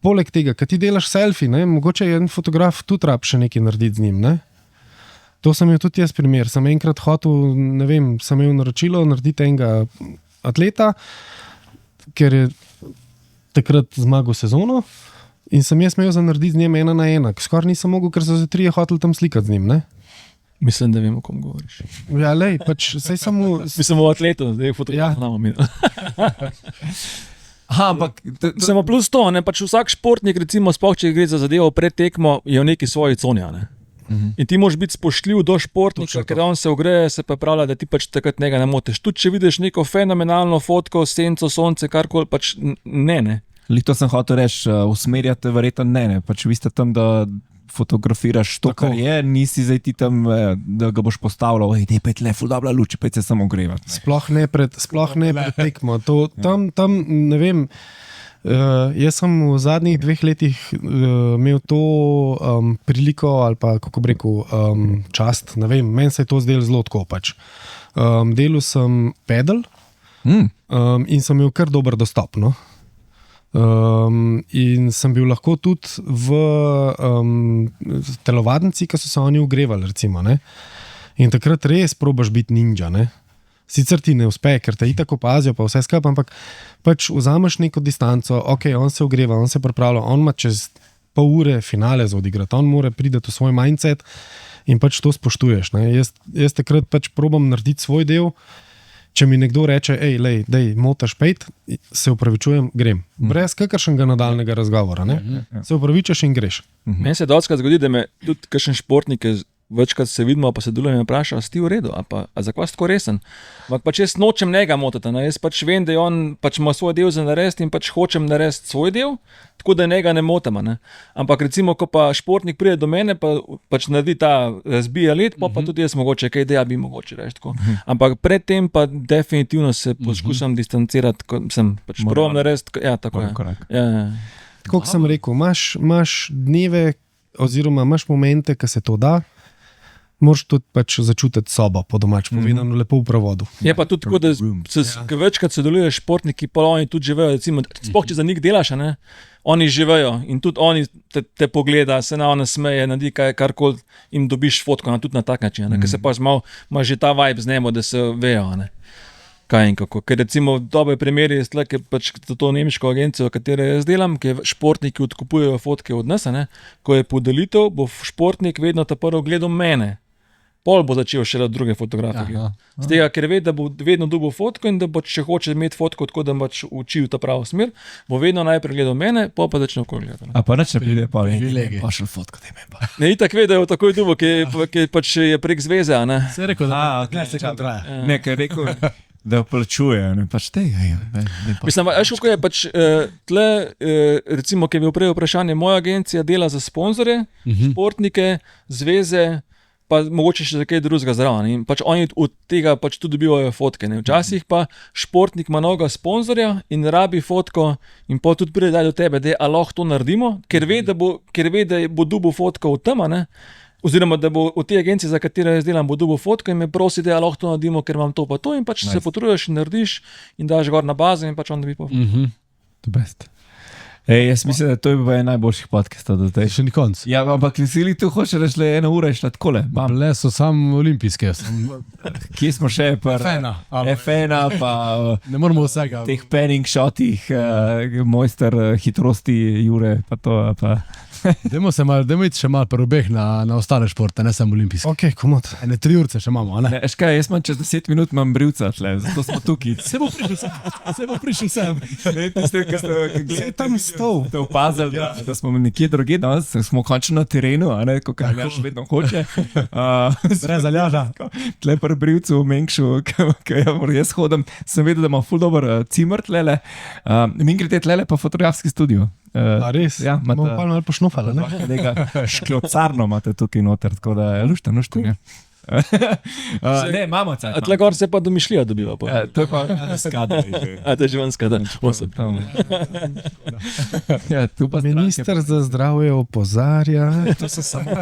Poleg tega, kad ti delaš selfie, ne? Mogoče je en fotograf tudi rab še nekaj narediti z njim. Ne? To sem imel tudi jaz primer. Sem enkrat hotel, ne vem, sem imel naročilo narediti enega atleta, ker je takrat zmagal sezono in sem jaz imel za narediti z njim 1 na 1. Skoraj nisem mogel, ker so se 3 hoteli tam slikati z njim. Ne? Mislim, da vem, o kom govoriš. Ja, lej, pač sej samo... Mislim, o atletu, zdaj fotograf znamo mi. Ampak... Samo plus to, ne, pač vsak športnik, recimo, sploh, če gre za zadevo pred tekmo, je v neki svoji coni, ne. In ti moraš biti spoštljiv do športnika, ker on se ogreje, se pa pravlja, da ti pač takrat njega ne motiš. Tudi če vidiš neko fenomenalno fotko, senco, sonce, karkoli, pač ne. To sem hotel reči, usmerjate verjetno ne. Pač vi ste tam, da fotografiraš to, kar je, nisi zdaj ti tam, da ga boš postavljal, dej pa je tle, ful dobra luč, pa je se samo ogrevati. Sploh ne pred tekmo. Tam, ne vem, jaz sem v zadnjih 2 letih imel to priliko ali pa, kako bi rekel, čast, ne vem, meni se je to zdelo zelo tako pač. Delal sem pedal in sem imel kar dober dostop, no. In sem bil lahko tudi v telovadnici, ki so se oni ogrevali, recimo, ne. In takrat res probaš biti ninja, ne. Sicer ti ne uspe, ker te itak opazijo, pa vse skupaj, ampak pač vzameš neko distanco, ok, on se ogreva, on se pripravlja, on ima čez pol ure finale za odigrati, on mora priti v svoj mindset in pač to spoštuješ. Ne? Jaz takrat pač probam narediti svoj del, če mi nekdo reče, dej, motaš pejt, se upravičujem, grem. Brez kakršnega nadaljnega razgovora, ne? Se upravičaš in greš. Meni se dostikrat zgodi, da me tudi kakšen športnik večkrat se vidimo, pa se delujem in vprašam, si ti v redu, a zakaj si tako resen? Ampak pač jaz nočem njega motiti, ne? Jaz pač vem, da je on pač ima svoj del za narediti in pač hočem narediti svoj del, tako da njega ne motim. Ne? Ampak recimo, ko pa športnik pride do mene, pa pač naredi ta razbija let, pa tudi jaz mogoče kaj ideja bi mogoče reči tako. Ampak predtem pa definitivno se poskušam distancirati, ko sem pač probam narediti, ja, tako je. Ja. Tako sem rekel, imaš dneve oziroma imaš momente, ko se to da, moraš tudi pač začutiti sobo, po domač povedano, lepo v prevodu. Je pa tudi tako, da večkrat sodeluješ športniki, pa oni tudi živejo, recimo, sploh če za njih delaš, ne? Oni živejo in tudi oni te pogleda, se na ona smeje, naredi karkoli in dobiš fotko, tudi na tak način, ker se pač imaš že ta vibe z njemu, da se vejo, ne? Kaj in kako. Ker recimo dober primer je tle, pač to nemško agencijo, katero jaz delam, ki športniki odkupujejo fotke od nas, ne? Ko je podelitev, bo športnik vedno ta prvo gledal mene. pol bo začel šele druge fotografije. Aha. Z tega, ker ve, da bo vedno dobil fotko in da bo, če hoče imeti fotko tako, da bo učil ta pravo smer, bo vedno najprej gledal mene, pa začne okoli gledati. A pa nič ne pride, pa Privilegij. pa šel fotko, da me pa. Ne, itak ve, da je takoj dobil, ki pač je prek zveze, a ne. Se je rekel, da okej, se kam traja. Nekaj je rekel, da plačuje, ne pač tega. Mislim, veš, kako je pač tle, recimo, ki je bil prej vprašanje, moja agencija dela za sponzorje, športnike, zveze, pa mogoče še za kaj drugega zraven. In pač oni od tega pač tudi dobivajo fotke. Ne? Včasih pa športnik ima novega sponzorja in rabi fotko in pa tudi pride do tebe, da lahko to naredimo, ker ve, da bo dobil fotko od tam, ne? Oziroma, da bo od te agencije, za katero jaz delam, bo dobil fotko in me prosi, da lahko to naredimo, ker imam to pa to in pač se potruješ in narediš in daš gor na bazo in pač on dobi pa fotko. To best. Ej, jaz mislim, da to je bil en najboljših podcastov do tej. Še ni konc. Ja, ampak veseli tu hočeš reči, le 1 ura je šla takole. Bile so samo olimpijske. Kje smo še? Fena. F1, pa Ne moramo vsega. teh panning shotih, mojster hitrosti Jure, pa to, pa... Dajmo iti še malo prveh na ostale športe, ne samo olimpijske. Ok, komod. Ene 3 urce še imamo, a ne? Ne, škaj, jaz imam čez 10 minut, imam brivca tle, zato smo tukaj. Se bo prišel sem. Ne, tiste, ki ste tam stol. Ste opazili, da smo nekje drugje danes, smo končno na terenu, a ne, kot Aljaž vedno hoče. Brez Aljaža. Tle pri brivcu v Mengšu, ki jaz hodim, sem vedel, da ima ful dober cimer tlele. Min grede tlele pa fotografski studio. A res? Ja, Bomo pa malo pošnufali, ne? Škljocarno imate tukaj noter, tako da je lušta. Ne, imamo cajt. A tle gor se pa domišljija dobiva. Pa. To je pa skada. A to je živanska, da. Osem. Ja, tu pa Minister za zdravje opozarja. To so samo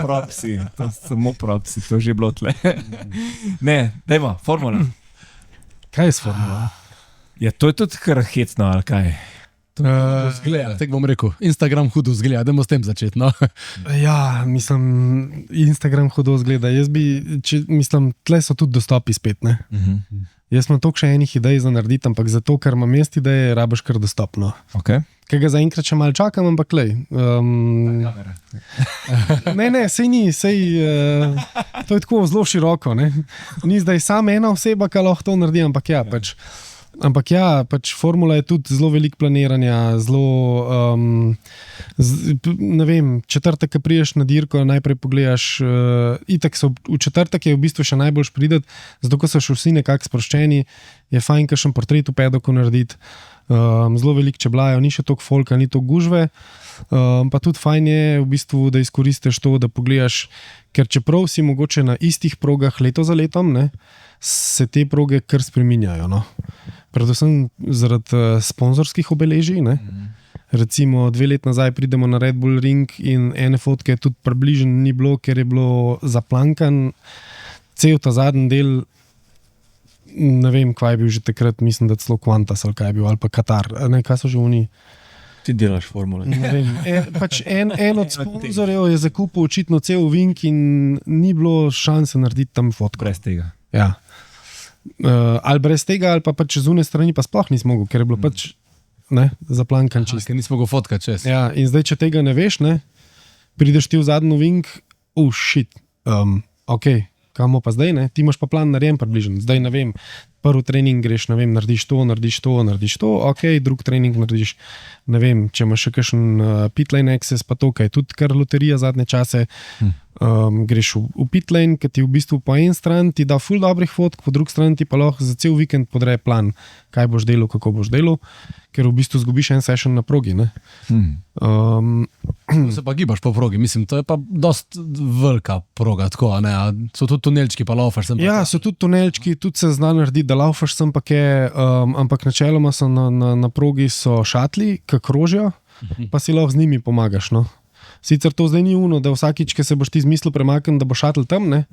propsi, to je že bilo tle. Ne, dajmo, formula. Kaj je s formula? Ja, to je tudi kar hecno, ali kaj? Zgleda, tako bom rekel. Instagram hudo zgleda, dajmo s tem začeti, no. Ja, mislim, Instagram hudo zgleda. Mislim, tle so tudi dostopi spet, ne? Jaz imam toliko še enih idej za narediti, ampak zato, ker imam jaz ideje, rabiš kar dostopno. Okay. Kaj ga zaenkrat še malo čakam, ampak lej. Ne, sej ni, to je tako zelo široko, ne? Ni zdaj samo ena oseba, ki lahko to naredi, ampak ja, pač formula je tudi zelo veliko planiranja, zelo, ne vem, četrtek, ki priješ na dirko, najprej pogledaš, itak so, v četrtek je v bistvu še najboljš prideti, zato ko so še vsi nekako sproščeni, je fajn kakšen portret v pedoku narediti, zelo veliko čeblajo, ni še toliko folka, ni toliko gužve, pa tudi fajn je v bistvu, da izkoristiš to, da pogledaš, ker čeprav si mogoče na istih progah leto za letom, ne, se te proge kar spreminjajo, no. Predvsem zaradi sponzorskih obeležij, ne. Recimo 2 let nazaj pridemo na Red Bull Ring in ene fotke tudi približno ni bilo, ker je bilo zaplankan cel ta zadnji del, ne vem, kaj je bil že takrat, mislim, da celo Qantas ali kaj je bil, ali pa Katar, ne, kaj so že oni. Ti delaš formule. Ne vem, pač en od sponzorjev je zakupil očitno cel vink in ni bilo šanse narediti tam fotko. Brez tega. Ja. Ali brez tega, ali pa pač z une strani pa sploh nisi mogel, ker je bilo pač zaplankan čist. Ker nismo go fotka čez. Ja, in zdaj, če tega ne veš, ne, prideš ti v zadnji vink, shit, ok, kamo pa zdaj, ne, ti imaš pa plan narejen približen, zdaj ne vem, prvi trening greš, ne vem, narediš to, ok, drug trening narediš, ne vem, če imaš še kakšen pitlane access, pa to, kaj tudi kar loterija zadnje čase, greš v pitlane, ki ti v bistvu po en stran ti da ful dobrih fotk, po drugi strani ti pa lahko za cel vikend podreje plan, kaj boš delal, kako boš delal, ker v bistvu zgubiš en session na progi, ne. Se pa gibaš po progi, mislim, to je pa dost velika proga, tako, a ne, a so tudi tunelčki, pa laufaš sem pa. Ja, so tudi tunelčki, tudi se zna narediti, da laufaš sem pa kaj, ampak načeloma so na progi so šatli, ki krožijo, pa si lahko z njimi pomagaš, no. Sicer to zdaj ni uno, da vsakič, ki se boš ti zmislil premakniti, da bo šatl tam, ne.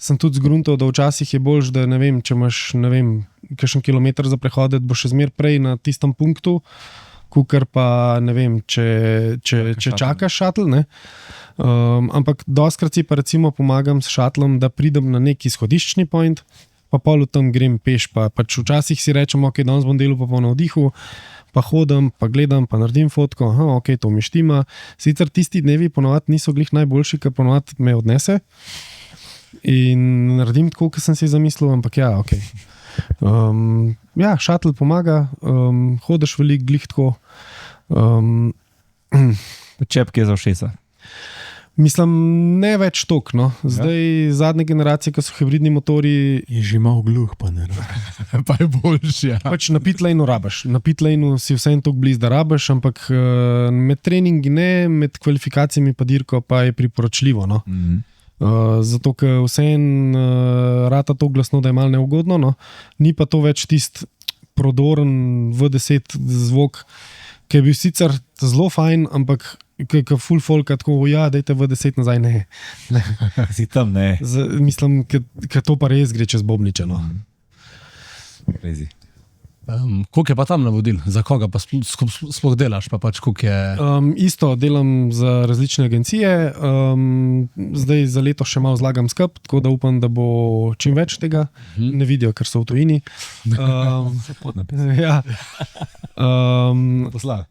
Sem tudi zgruntal, da včasih je boljš, da ne vem, če imaš, ne vem, kakšen kilometer za prehoditi, boš še zmer prej na tistem punktu, kukar pa, ne vem, če čakaš šatl, ne. Ampak doskrat si pa recimo pomagam s šatlom, da pridem na neki izhodiščni point, pa pol tam grem peš, pa pač včasih si rečem, ok, danes bom delal pa po navdihu, pa hodim, pa gledam, pa naredim fotko, ok, to mi štima. Sicer tisti dnevi ponovadi niso glih najboljši, ker ponovadi me odnese. in naredim tako, kot sem si zamislil, ampak ja, ok. Ja, šatl pomaga, hodiš veliko, glih tako. Čepke za ušesa. Mislim, ne več tok. No. Zdaj, zadnje generacije, ko so hibridni motori, Je že malo gluh, pa ne. Pa je boljši. Ja. pač na pitlane rabiš. Na pitlane si vsem tako blizu, da rabiš, ampak med treningi ne, med kvalifikacijami pa dirko pa je priporočljivo. No. Zato, ker vsem rata to glasno, da je malo neugodno, no. Ni pa to več tisti prodoren V10 zvok, ki je bil sicer zelo fajn, ampak ki full folka tako, ja, dajte V10 nazaj, ne. Si tam, ne. Mislim, ker to pa res gre čez bobniče. No. Crazy. Koliko je pa tam navodil, za koga pa sploh delaš? Pa pač, je... Isto delam za različne agencije, zdaj za leto še malo zlagam skup, tako da upam, da bo čim več tega. Ne vidijo, ker so v tujini. Ja. Poslal.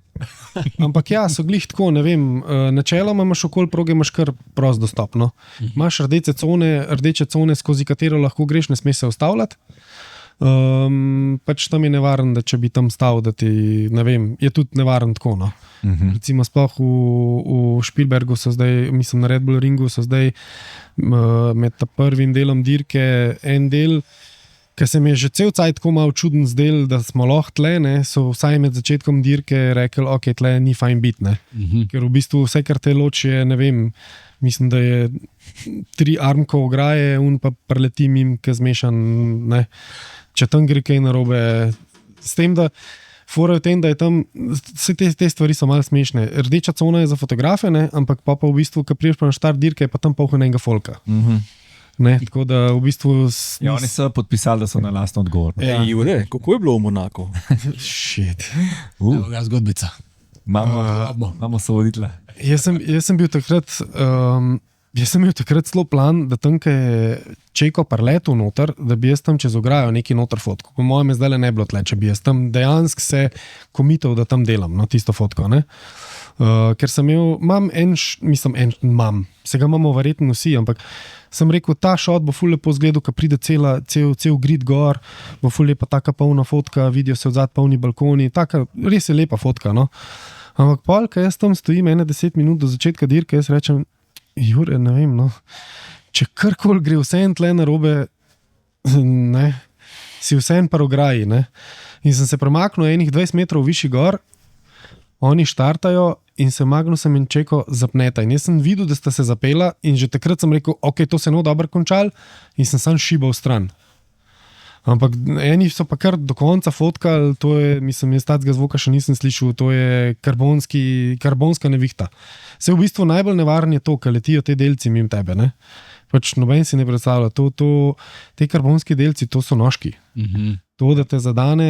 Ampak ja, so glih tako, ne vem, načeloma imaš okoli proge, imaš kar prost dostop. No. Imaš rdeče cone, skozi katero lahko greš, ne smeš se ustavljati. Pač tam je nevaren, da če bi tam stal, da ti, ne vem, je tudi nevaren tako. No. Recimo sploh v Špilbergu so zdaj, mislim na Red Bull Ringu, so zdaj med prvim delom dirke en del, ker se mi je že cel cajt tako malo čuden zdel, da smo lahko tle, ne, so vsaj med začetkom dirke rekli, ok, tle ni fajn biti, ne. Ker v bistvu vse, kar te loči je, ne vem, mislim, da je 3 armko ograje, pa preleti mim, ki zmešan, ne. Če tam gre kaj narobe, s tem, da fora je v tem, da je tam, vse te stvari so malo smešne. Rdeča cona je za fotografe, ne, ampak pa v bistvu, ko priješ pa na štart dirke, je pa tam polno enega folka. Ne, tako da v bistvu... Ja, oni so podpisali, da so na lastno odgovorni. Ja. Jure, kako je bilo v Monaku? Shit. Evo ga zgodbica. Imamo sovoditele. Jaz sem bil takrat... Jaz sem imel takrat celo plan, da tam, ko je Čeko parletu noter, da bi jaz tam čez ograjo neki noter fotko. Po mojem je zdaj ne bilo tle, če bi jaz tam dejansko se komitov, da tam delam, no, tisto fotko. Ne? Ker sem imel, se ga imamo verjetno vsi, ampak sem rekel, ta šot bo ful lepo zgledal, ko pride cel grid gor, bo ful lepa taka polna fotka, vidijo se odzad polni balkoni, taka res je lepa fotka. No? Ampak pol, ko jaz tam stojim 10 minut do začetka dirke, jaz rečem, Jure, ne vem, no. Če karkoli gre vsem tle narobe, ne, si vsem pa ograji. Ne. In sem se premaknil enih 20 metrov višji gor, oni štartajo in se Magnusem in Čeko zapneta. In jaz sem videl, da sta se zapela in že takrat sem rekel, ok, to se je dobro končal in sem sam šibal stran. Ampak eni so pa kar do konca fotkali, to je, mislim, jaz tacga zvoka še nisem slišal, to je karbonska nevihta. Se v bistvu najbolj nevarno je to, ker letijo te delci mimo tebe, ne? Pač noben si ne predstavlja, te karbonski delci, to so nožki. To, da te zadane,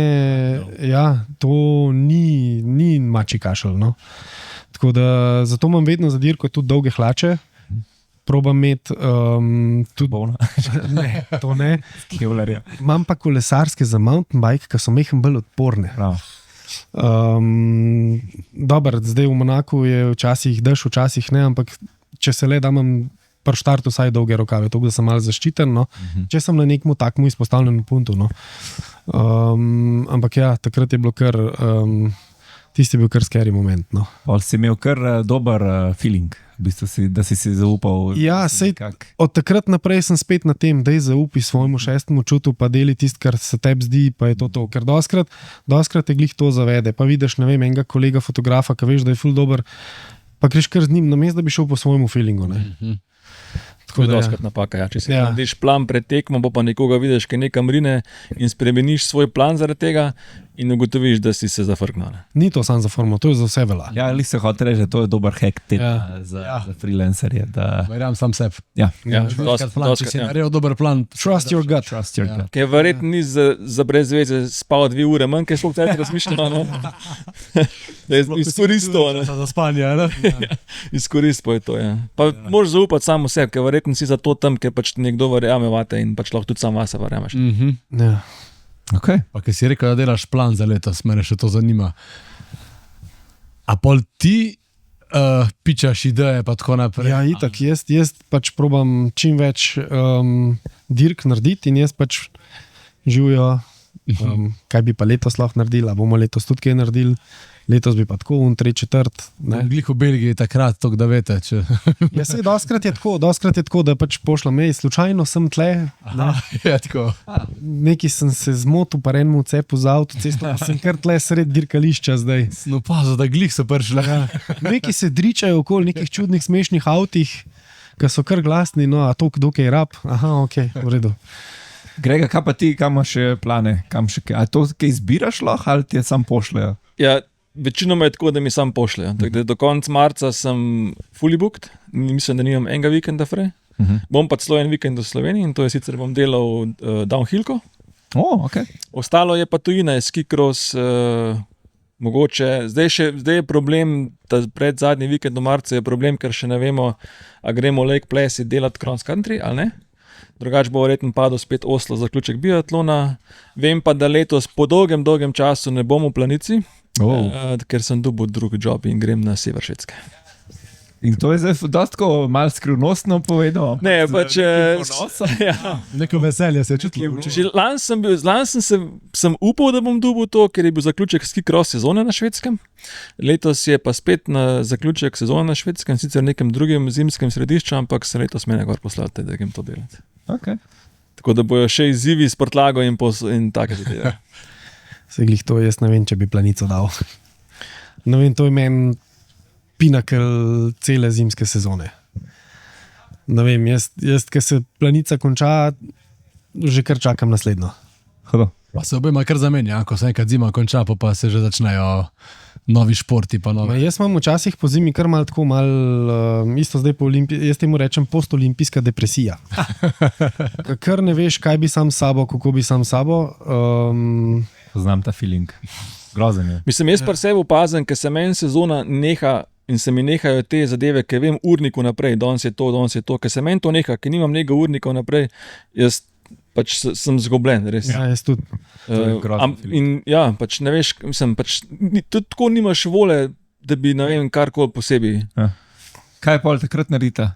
ja, to ni mači kašelj, no? Tako da, zato imam vedno za dirko tudi dolge hlače, probam imeti tudi... Bolna. Ne, to ne. Kevlarja. Imam pa kolesarske za mountain bike, ki so mehen bolj odporne. Dobar, zdaj v Monaku je včasih dež, včasih ne, ampak če se le da, imam pri štartu vsaj dolge rokave, tako da sem malo zaščiten, no. Če sem na nekmu takmu izpostavljen v puntu, no. Ampak ja, takrat je bilo kar... Tisti je bil kar scary moment. No. Si imel kar dober feeling, v bistvu da si zaupal. Ja, od takrat naprej sem spet na tem, da je zaupi svojemu šestemu čutu, pa deli tisto, kar se tebi zdi, pa je to. Ker doskrat te glih to zavede, pa vidiš, ne vem, enega kolega fotografa, ki veš, da je ful dober, pa greš kar z njim, namesto da bi šel po svojemu feelingu. Ne. To je doskrat napaka. Ja. Če si narediš plan pred tekmo, pa nekoga vidiš, ki nekam rine in spremeniš svoj plan zaradi tega in ugotoviš, da si se zafrknil. Ni to samo za formo, to je za vse velja. Ja, ali se hoče reči, to je dober hack tip za freelancerje. Verjam sam sebe. Ja. Če si naredil dober plan, trust your gut. Ker verjetno ni za brez veze spal 2 ure manj, ker sploh tako razmišljal. Izkoristil. Za spanje, ne? Izkoristil je to, ja. Pa moraš zaupati samo sebi, ker verjetno si zato tam, ker pač nekdo verjame vate in pač lahko tudi sam vase verjameš. Ja. Okay. Pa ker si rekel, da delaš plan za letos, mene še to zanima. A pol ti pičaš ideje, pa tako naprej. Ja, itak, jaz pač probam čim več dirk narediti in jaz pač živijo, kaj bi pa letos lahko naredili, bomo letos tudi kaj naredili, letos bi pa tako, 3/4. Glih v Belgiji takrat, to da veste. Če... Ja, sej, doskrat je tako, da pač pošljem, slučajno sem tle, Ja, tako. neki sem se zmotil, pa enemu cepu za avtocesto, pa sem kar tle sred dirkališča zdaj. No pa, da glih so prišli. Ja. Neki se dričajo okoli nekih čudnih, smešnih avtih, ki so kar glasni, no, a to kdo kaj rab, aha, ok, v redu. Grega, kaj pa ti, kam imaš še plane? Kam še kaj? A to kaj izbiraš lahko ali ti je sam pošljejo? Ja, večinoma je tako, da mi sam pošljejo. Da do konca marca sem fully booked, mislim, da nimam enega vikenda fraj. Bom pa celo en vikend v Sloveniji in to je sicer bom delal downhillko. Ok. Ostalo je pa tujina, je ski cross, mogoče. Zdaj je problem, da pred zadnji vikend v marcu je problem, ker še ne vemo, a gremo Lake Place delati cross country ali ne. Drugač bo verjetno padel spet Oslo zaključek biatlona. Vem pa, da letos po dolgem času ne bom v Planici, ker sem dobil drug job in grem na sever Švedske. In to je zdaj dosto malo skrivnostno povedal. Ne, pač ja. Neko veselje se je čutilo. Lani sem upal, da bom dobil to, ker je bil zaključek ski cross sezone na Švedskem. Letos je pa spet na zaključek sezone na Švedskem, sicer v nekem drugem zimskem središču, ampak se letos mene gor poslati, da grem to delati. Okay. Tako da bojo še izzivi s prtlago in take zadeve. Seglih to, jaz ne vem, če bi Planico dal. Ne vem, to je meni pinakel cele zimske sezone. Ne vem, jaz ko se Planica konča, že kar čakam naslednjo. Pa se obema kar zamenja, ko se enkrat zima konča, pa se že začnejo novi športi. Jaz imam včasih po zimi kar malo tako, isto zdaj po olimpiji, jaz temu rečem postolimpijska depresija. Kar ne veš, kaj bi sam s sabo, kako bi sam s sabo. Poznam ta feeling. Grozen je. Mislim, jaz pa sebi opazim, ker se meni sezona neha in se mi nehajo te zadeve, ker vem urniku naprej, danes je to, ker se meni to neha, ker nimam nekega urnika naprej, jaz pač sem zgobljen, res. Ja, jaz tudi. In ja, pač ne veš, mislim, pač tudi tako nimaš vole, da bi, ne vem, karkoli posebej. Ja. Kaj pa takrat naredite?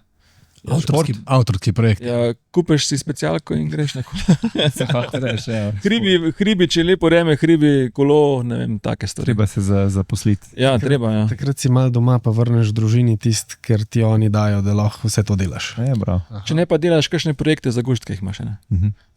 Avtorski projekt. Ja, kupeš si specialko in greš na kolo. Se hočeš, ja. Hribi, če lepo vreme, hribi, kolo, ne vem, take stvari. Treba se zaposliti. Ja, treba, ja. Takrat si mal doma, pa vrneš družini tist, ker ti oni dajo, da lahko vse to delaš. Ja, če ne pa delaš kakšne projekte za gušt, ki jih imaš.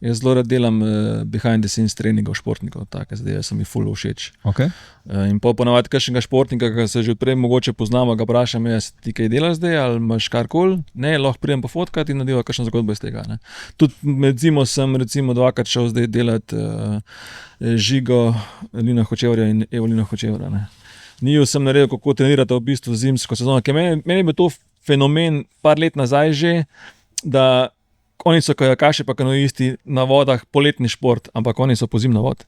Jaz zelo rad delam behind the scenes treningov športnikov, take zadeve so mi ful všeč. Okay. In ponavadi kakšnega športnika, ki se že odprej mogoče poznamo, ga vprašam, jaz ti kaj delaš zdaj, ali imaš karkoli, ne, lahko pridem pofotkati in nadeva kakšno zgodbo iz tega. Ne. Tudi med zimo sem recimo dvakrat šel zdaj delati Žigo Lina Hočevarja in Evo Lina Hočevarja. Njiju sem naredil, kako trenirate v bistvu zimsko sezono, ker meni je to fenomen par let nazaj že, da oni so kajakaši pa kanoisti na vodah, poletni šport, ampak oni so pozimna vod.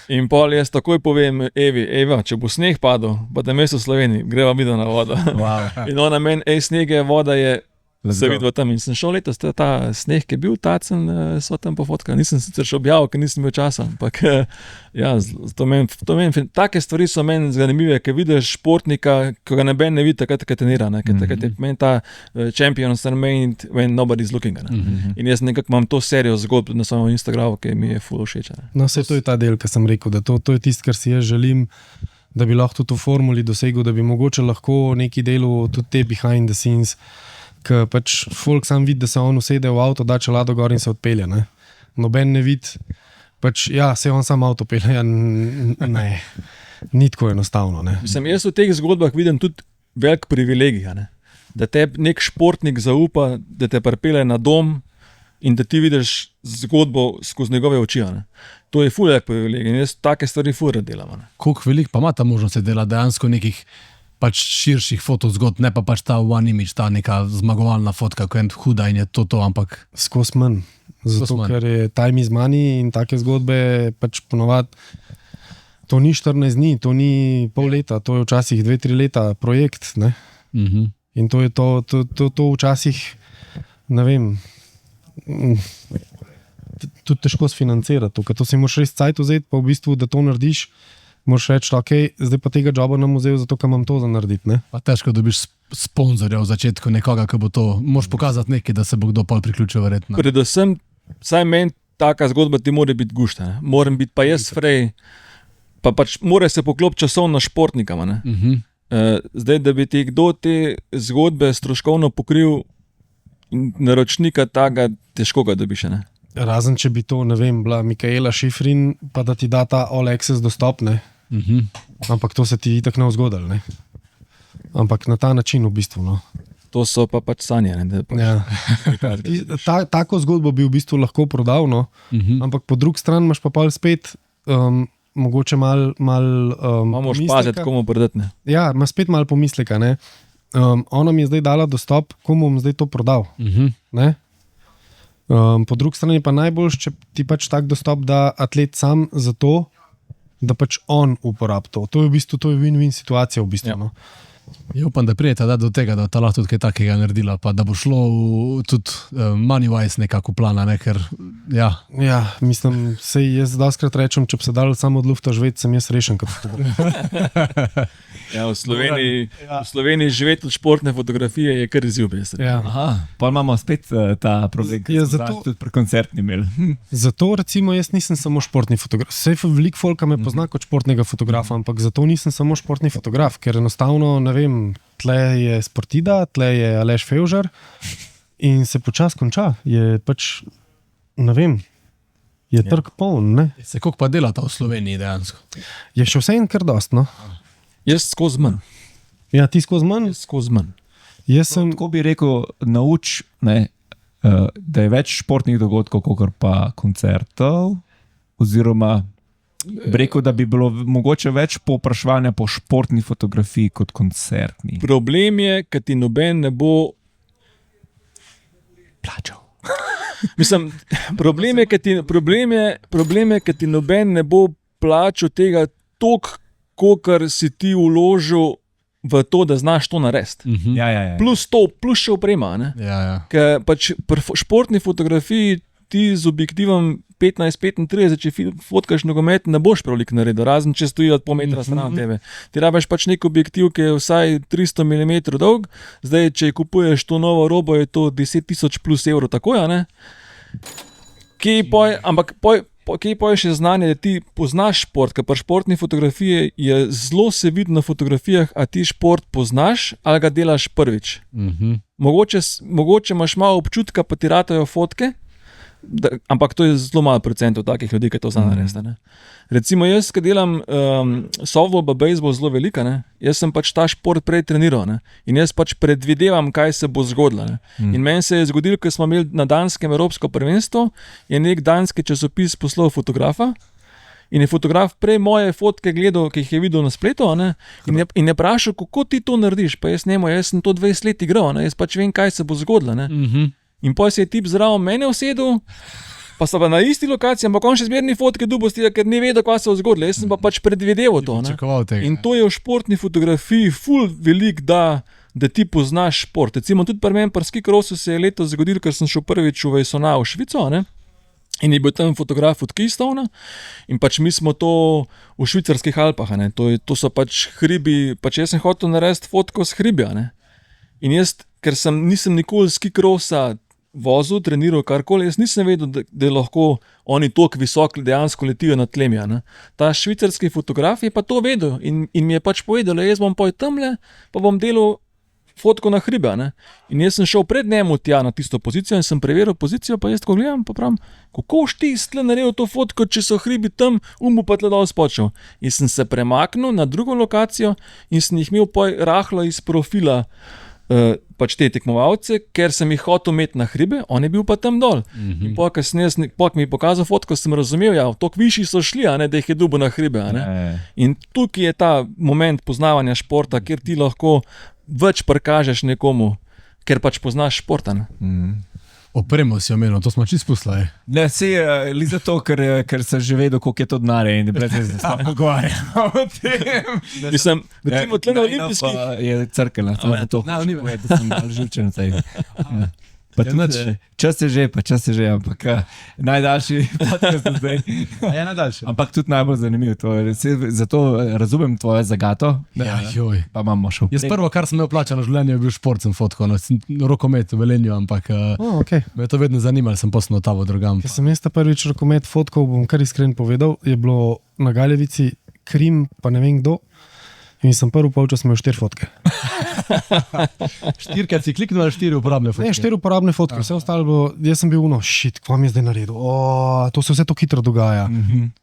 In pol jaz takoj povem Eva, če bo sneg padel, pa da mesto v Sloveniji, greva mi na vodo. Wow. In ona meni, sneg je, voda je, se vidi v tam. In sem šel letos, ta sneg, ki je bil, tacen, so tam pofotkali. Nisem sicer še objavil, ker nisem imel časa, ampak ja, take stvari so meni zanimive, ker vidiš športnika, ko ga noben ne vidi, takrat trenira, ker takrat je meni ta champions are made when nobody's looking. In jaz nekako imam to serijo zgodb na svojem Instagramu, ki mi je ful všeč. No, vse to je ta del, ki sem rekel, da to je tisto, kar si jaz želim, da bi lahko tudi v formuli dosegel, da bi mogoče lahko neki delu tudi te behind the scenes, ker pač folk sam vidi, da se on usede v avto, da čelado gor in se odpelje. Ne? Noben ne vidi, pač ja, se on sam avto pelje, ja, ne, ni tako enostavno. Jaz v teh zgodbah vidim tudi velik privilegij, da te nek športnik zaupa, da te pripelje na dom in da ti vidiš zgodbo skozi njegove oči. To je ful velik privilegij in jaz take stvari ful rad delam. Koliko velik pa ima ta možnost dela dejansko nekih pač širših fotozgodb, ne pa pač ta one image, ta neka zmagovalna fotka, ko je huda in je to, ampak skozi manj. Zato, ker je time is money in take zgodbe pač ponovadi, to ni 14 dni, to ni pol leta, to je včasih 2-3 leta projekt, ne? In to je to včasih, ne vem, tudi težko sfinancirati, ker to si moraš res cajt vzeti, pa v bistvu, da to narediš, moraš reči, ok, zdaj pa tega joba nam vzel, zato ker imam to za narediti. Ne? Pa težko dobiš sponzorja v začetku, nekoga, ki bo to, moraš pokazati nekaj, da se bo kdo pol priključil verjetno. Predvsem, saj meni taka zgodba ti mora biti gušta. Ne? Moram biti pa jaz frej, pa pač mora se poklopiti časovno športnikama. Ne? Zdaj, da bi ti kdo te zgodbe stroškovno pokril, naročnika taga, težko ga dobiš. Ne? Razen, če bi to, ne vem, bila Mikaela Šifrin, pa da ti da ta all access dostop, ne? Ampak to se ti itak ne vzgodil, ne? Ampak na ta način v bistvu, no. To so pa pač sanje. Ne? Ja. Tako zgodbo bi v bistvu lahko prodal, no? Ampak po drugi strani imaš pa pol spet mogoče malo Imamo špazet, komu prodati. Ne? Ja, ima spet malo pomisleka, ne? Ona mi je zdaj dala dostop, komu bom zdaj to prodal, ne? Po drugi strani pa najboljš, če ti pač tak dostop da atlet sam za to, da pač on uporabi to. To je v bistvu win-win situacija v bistvu, no. Ja, upam, da prijete do tega, da ta lahko tudi kaj takega naredila, pa da bo šlo tudi money-wise nekako plana, ne, ker ja. Ja, mislim, sej jaz doskrat rečem, če bi se dal samo od lufta živeti, sem jaz rešen kot fotograf. Ja, v Sloveniji živeti od športne fotografije je kar izziv. Ja. Aha, pa imamo spet ta problem, ki smo tudi pri koncertni imeli. Zato recimo jaz nisem samo športni fotograf. Sej veliko folka me pozna kot športnega fotografa, ampak zato nisem samo športni fotograf, ker enostavno, ne vem, tle je Sportida, tle je Aleš Fevžar in se počas konča. Je pač, ne vem, je trg poln, ne? Se koliko pa delata v Sloveniji dejansko? Je še vse en kar dost, no? Jaz skozi manj. Ja, ti skozi manj? Skozi manj. Jaz sem... Tako bi rekel, nauč, ne, da je več športnih dogodkov, kot pa koncertov, oziroma bi rekel, da bi bilo mogoče več povpraševanja po športni fotografiji kot koncertni. Problem je, ker ti noben ne bo Plačal. Mislim, problem je, ker ti noben ne bo plačal tega toliko, kolikor si ti vložil v to, da znaš to narediti. Ja. Plus še oprema. Ne? Ja. Ker pač pri športni fotografiji ti z objektivom 15-35, če fotkaš nogomet, ne boš prav veliko naredil, razen če stoji od pol metra stran od tebe. Ti rabiš pač nek objektiv, ki je vsaj 300 mm dolg, zdaj, če kupuješ to novo robo, je to 10,000 plus evrov, tako je, ne? Ampak kje pa je še znanje, da ti poznaš šport, ker pri športni fotografiji je zelo se vidi na fotografijah, a ti šport poznaš ali ga delaš prvič. Mogoče imaš malo občutka, pa ti ratajo fotke, ampak to je zelo malo procentov takih ljudi, ki to zna narediti. Recimo jaz, ki delam softball, pa bejzbol zelo velika, ne? Jaz sem pač ta šport prej treniral, ne? In jaz pač predvidevam, kaj se bo zgodilo. Ne? In meni se je zgodilo, ko smo imeli na danskem evropsko prvenstvo, je nek danski časopis poslal fotografa in je fotograf prej moje fotke gledal, ki jih je videl na spletu, ne? In je vprašal, kako ti to narediš, pa jaz sem to 20 let igral, ne? Jaz pač vem, kaj se bo zgodilo. Ne? In potem se je tip zraven mene usedel, pa sta pa na isti lokaciji, ampak on še zmerni fotke dubosti, ker ni vedel, kaj se je zgodilo. Jaz sem pa pač predvideval to. In to je v športni fotografiji ful velik, da ti poznaš šport. Recimo tudi pri meni pri ski crossu se je letos zgodilo, ker sem šel prvič v Vejsona v Švico, ne? In je bil tam fotograf od Keystona in pač mi smo to v švicarskih Alpah, ne? To so pač hribi, pač jaz sem hotel narediti fotko s hribja, ne? In jaz, ker nisem nikoli ski crossa vozil, treniral karkoli, jaz nisem vedel, da lahko oni toliko visoko dejansko letijo nad tlemja. Ne? Ta švicarski fotograf je pa to vedel in mi je pač povedal, da jaz bom pojel tamle, pa bom delal fotko na hribe. Ne? In jaz sem šel pred njemu tja na tisto pozicijo in sem preveril pozicijo, pa jaz tako gledam, pa pravim, kako ti tle naredil to fotko, če so hribi tam, bo pa tle dol spočil. In sem se premaknil na drugo lokacijo in sem jih imel rahlo iz profila pač te tekmovalce, ker sem jih hotel imeti na hribe, on je bil pa tam dol. In po mi je pokazal fotko, sem razumel, ja, toliko višji so šli, a ne, da jih je dobil na hribe. A ne. In tukaj je ta moment poznavanja športa, kjer ti lahko več prikažeš nekomu, ker pač poznaš športa. Opremo si omenil, to smo čisto spustili. Ne, se je li zato, ker sem že vedel, koliko je to denarja in brez se sploh pogovarjamo o tem. Mislim, recimo tle na olimpijskih... Je crkela, to je to. Da sem malo živčen. Pa Ja, tudi, nič. čas je že, ampak najdaljši podcast do zdaj. Ja, nadaljši. Ampak tudi najbolj zanimiv. Zato razumem tvojo zagato. Ja, joj. Pa imamo šel. Jaz prvo, kar sem imel plačano v življenju, je bil šport, sem fotko, rokomet v Velenju, ampak Okay. me je to vedno zanimalo, sem poslal tavo drugam. Ker sem jaz ta prvič rokomet fotkal, bom kar iskren povedal, je bilo na Galjevici Krim, pa ne vem kdo. In sem prvi polčas imel 4 fotke. Štirikrat si kliknil ali 4 uporabne fotke? Ne, 4 uporabne fotke, vse ostalo bilo, jaz sem bil shit, kva mi je zdaj naredil. To se vse to hitro dogaja.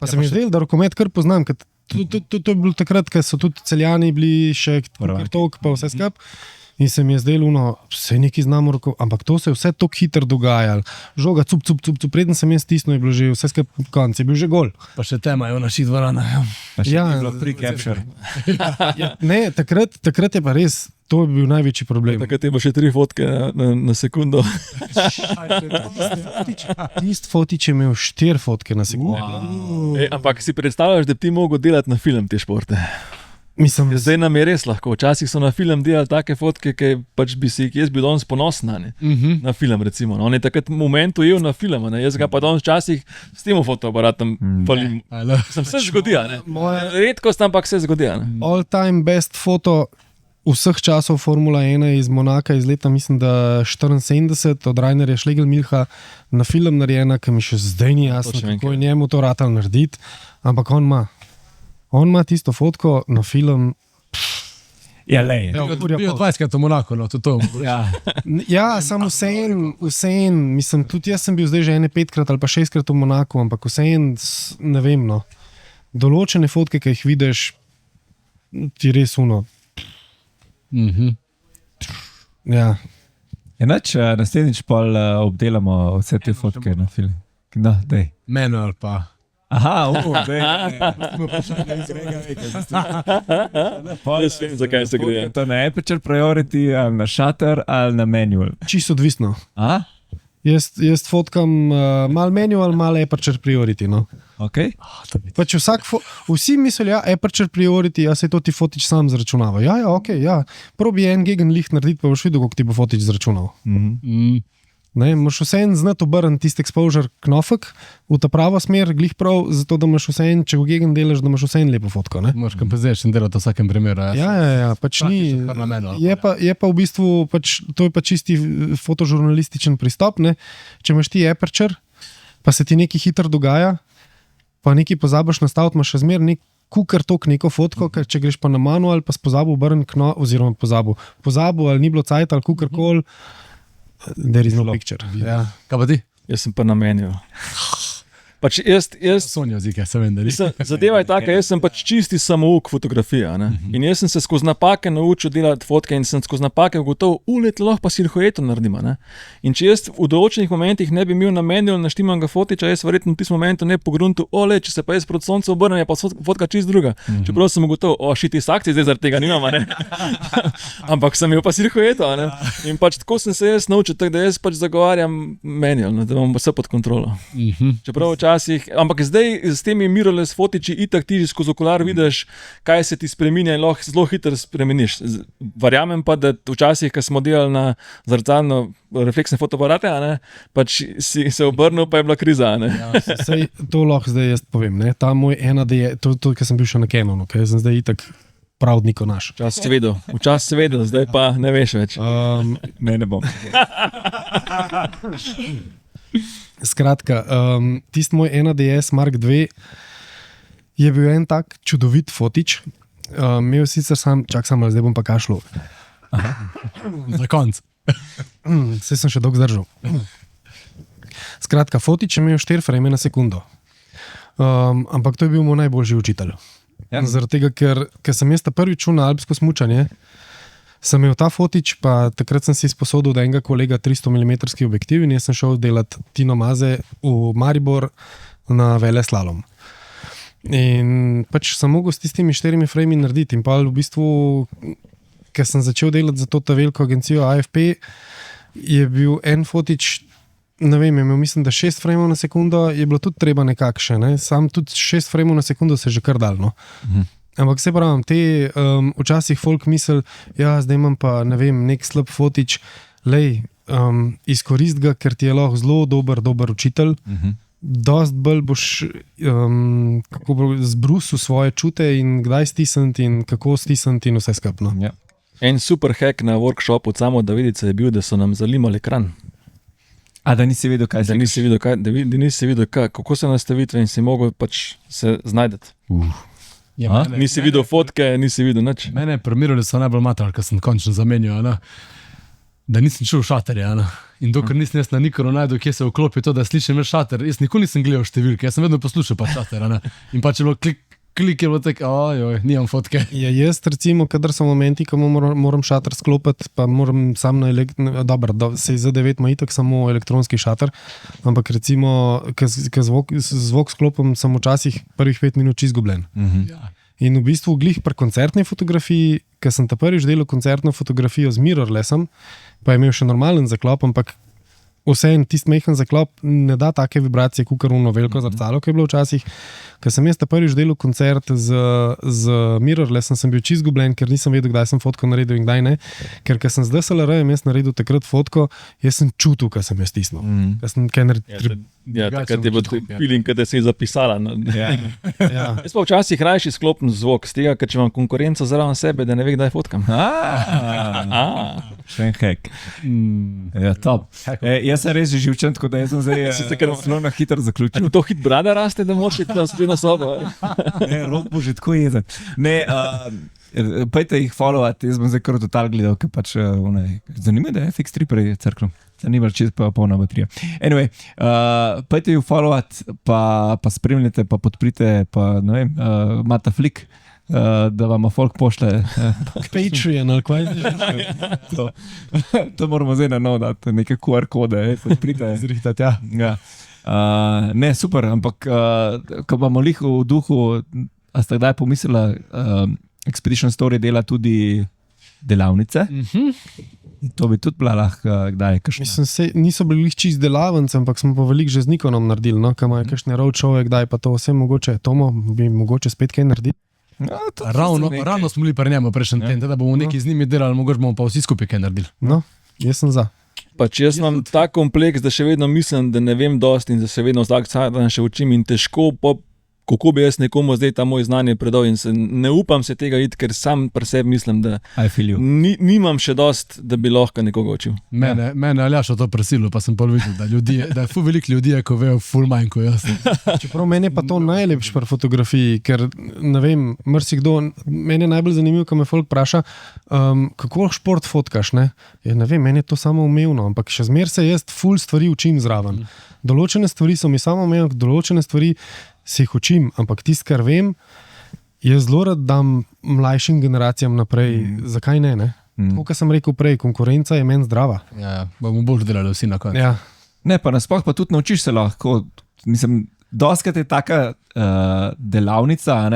Pa se mi je zdelo, da rokomet kar poznam, ker to je bilo takrat, ko so tudi Celjani bili še krtok, pa vse skup. In se mi je zdelo, vse neki znamo, ampak to se je vse tako hitro dogajalo. Žoga, cup, preden sem jaz stisnil, je bilo že vse skupaj konc, je bil že gol. Pa še tema je v naših dvoranah. Ja, Pre-capture. ne, takrat je pa res, to je bil največji problem. Takrat imaš še 3 fotke na sekundo. Tisti fotič je imel 4 fotke na sekundo. Ampak si predstavljaš, da bi ti mogel delati na film te športe? Mislim, Zdaj nam je res lahko. Včasih so na film delali take fotke, ki pač bi si jih jaz bil danes ponosen na film. Recimo, no. On je takrat v momentu ujel na film, ne. Jaz ga pa danes včasih s tem fotoaparatom palim. Sem se zgodil. Redkost, ampak se zgodi. all-time best foto vseh časov Formula 1 iz Monaka iz leta, mislim, da 74, od Rainerja Schlegelmilcha na film narejena, ki mi še zdaj ni jasno, kako je njemu to ratal narediti, ampak on ima tisto fotko na film. Ja, lej. Bil 20krat v Monaku, no, tudi to. Ja, samo vseeno, mislim, tudi jaz sem bil zdaj že 5krat ali pa 6krat v Monaku, ampak vseeno, ne vem, no. Določene fotke, ki jih vidiš, ti res Ja. Enač, naslednjič pa obdelamo vse te fotke na film. No, dej. Manual pa. Aha, dej. Jaz vem, zakaj se gre. To na aperture priority, ali na shutter, ali na manual. Čisto odvisno. A? Jaz fotkam malo manual, malo aperture priority. No. Okay. Pač vsi mislijo, aperture priority, se to ti fotič sam zračunava. Ja, ok, ja. Probi en gegenlicht narediti, pa boš videl, kako ti bo fotič zračunal. Moš vseeno znati obrniti tisti exposure knofek v ta pravo smer, glih prav, zato da imaš vseeno, če v gegen delaš, da imaš vseeno lepo fotko. Moraš kompenzirati in delati v vsakem primeru. Ja, pač ni. Je pa v bistvu, pač, to je pa čisti fotožurnalističen pristop. Ne? Če imaš ti aperture, pa se ti nekaj hitro dogaja, pa nekaj pozabiš nastaviti, imaš še zmer nek kukar tok neko fotko, ker če greš pa na manual, pa spozabil obrniti oziroma pozabil ali ni bilo cajt ali kukar kol, there is no picture. Ja. Kaj pa ti? Jaz sem pa namenil. Pač jaz Sonja zike, se vem, da res. zadeva je taka, jaz sem pač čisti samouk fotografija. In jaz sem se skozi napake naučil delati fotke in sem skozi napake ugotovil, lahko pa silhueto naredimo. In če jaz v določenih momentih ne bi imel namenil naštimanega fotiča, jaz verjetno v tistem momentu ne pogruntil, če se pa jaz proti soncu obrnem, je pa fotka čist druga. Čeprav sem ugotovil, šiti sakci, zdaj zaradi tega nimam. Ampak sem imel pa silhueto. In pač tako sem se jaz naučil, tako da jaz pač zagovarjam manual, da imam vse pod kontrolo. Čeprav ampak zdaj s temi mirrorless fotiči itak ti skozi okular vidiš, kaj se ti spreminja in lahko zelo hitro spremeniš. Verjamem pa, da včasih, ko smo delali na zrcalno refleksne fotoaparate, pač si se obrnil, pa je bila kriza. Sej, to lahko zdaj jaz povem. Ta moj NAD, to ker sem bil še na Canonu, ker sem zdaj itak pravdniko naš. Včasih si vedel, zdaj pa ne veš več. Ne bom. Skratka, tisti moj NADS Mark II je bil en tak čudovit fotič. Imel sicer zdaj bom pa kašlo. Za konc. Saj sem še dolgo zdržal. Skratka, fotič je imel 4 frame na sekundo. Ampak to je bil moj najboljši učitelj. Zaradi tega, ker sem jaz ta prvič na alpsko smučanje, sem imel ta fotič, pa takrat sem si sposodil od enega kolega 300 mm objektiv in jaz sem šel delati Tino Maze v Maribor na veleslalom. In pač sem mogel s tistimi 4 frame narediti in pa v bistvu, ker sem začel delati za to ta veliko agencijo AFP, je bil en fotič, ne vem, imel mislim, da 6 frame na sekundo, je bilo tudi treba nekakše, sam tudi 6 frame na sekundo se je že kar dal, no. Ampak se pravim, včasih folk misli, ja, zdaj imam pa, ne vem, nek slab fotič, lej, izkoristiti ga, ker ti je lahko zelo dober učitelj. Dost bolj boš zbrusil svoje čute in kdaj stisniti in kako stisniti in vse skupno. Ja. En super hack na workshopu samo da vidice je bil, da so nam zalimali ekran. A da nisi vedel, kaj Da nisi videl, kako so nastavitve in si mogel pač se znajdeti. Ja, Nisi videl fotke, nisi videl nič. Mene je primerjali so najbolj matar, ker sem končno zamenjal, da nisem šel v šaterje. In dokler nisem jaz na Nikonu najdel, kje se vklopi to, da slišim šater, jaz nikoli nisem gledal številke, jaz sem vedno poslušal pa šater. In pa če bilo klik je bilo tako, ojoj, nimam fotke. Ja, jaz recimo, kadar so momenti, ko moram šater sklopiti, pa moram sam na sej za 9 ima itak samo elektronski šater, ampak recimo, ko zvok sklopim, sem včasih prvih 5 minut izgubljen. Ja. In v bistvu glih pri koncertni fotografiji, ker sem ta prvič delal koncertno fotografijo z mirrorlessom, pa je imel še normalen zaklop, ampak vseeno tisti mehen zaklop ne da take vibracije, kot ono veliko zrcalo, ki je bilo včasih. Ker sem jaz ta prvič delal koncert z mirrorlessom, sem bil čisto izgubljen, ker nisem vedel, kdaj sem fotko naredil in kdaj ne. Ker sem z DSLR-jem jaz naredil takrat fotko, jaz sem čutil, kaj sem jaz stisnil. Takrat je bil feeling, da se je zapisala. Ja. Jaz pa včasih rajši sklopim zvok, z tega, ker če imam konkurenco zraven sebe, da ne ve, kdaj fotkam. Še en hack. Ja, top. Jaz sem res že živčen, tako da jaz sem zdaj zelo na hitro zaključil. To hit brada raste, da moraš iti na sobo. Rok bo že tako jezen. Pejte jih followati, jaz bom zdaj kar total gledal, ker pač zanimivo, da je FX3 prej crknil. Zanimivo, če pa polna baterija. Anyway, pejte jih followati, pa spremljate, pa podprite, pa ne vem, imate flik, da vam folk pošle. Patreon ali kaj je. To moramo zdaj na novo dati, neke QR kode, podprite. Zrihtati, ja. Ja. Ne, super, ampak ko bomo lih v duhu, a ste kdaj pomislila, Expedition Story dela tudi delavnice? To bi tudi bila lahko kdaj kakšna. Mislim, niso bili čist delavnice, ampak smo pa veliko že z Nikonom naredili, no? Kaj imajo kakšne roadshowe, kdaj pa to vse mogoče, Tomo bi mogoče spet kaj narediti. No, Ravno smo bili pri njemu prejšnji teden, da bomo nekaj z njimi delali, mogoče bomo pa vsi skupaj kaj naredili. No, jaz sem za. Pač jaz imam ta kompleks, da še vedno mislim, da ne vem dosti in da se vedno vsak dan še učim in težko kako bi jaz nekomu zdaj ta moj znanje predal in ne upam se tega iti, ker sam pri sebi mislim, da nimam še dost, da bi lahko nekoga učil. Mene Aljaš to prisilil, pa sem pa videl, da je ful veliko ljudi, ko vejo ful manj kot jaz. Čeprav meni je pa to najlepše pri fotografiji, ker ne vem, marsikdo, meni je najbolj zanimivo, ko me folk vpraša, kako šport fotkaš, ne? Ja, ne vem, meni je to samo umevno, ampak še zmer se jaz ful stvari učim zraven. Določene stvari so mi samo umevno, določene stvari se jih učim, ampak tisto, kar vem, jaz zelo rad dam mlajšim generacijam naprej. Zakaj ne? Tako, kot sem rekel prej, konkurenca je meni zdrava. Ja, bomo bolj delali vsi na koncu. Ja. Ne, pa nasploh pa tudi naučiš se lahko. Mislim, doskrat je taka delavnica,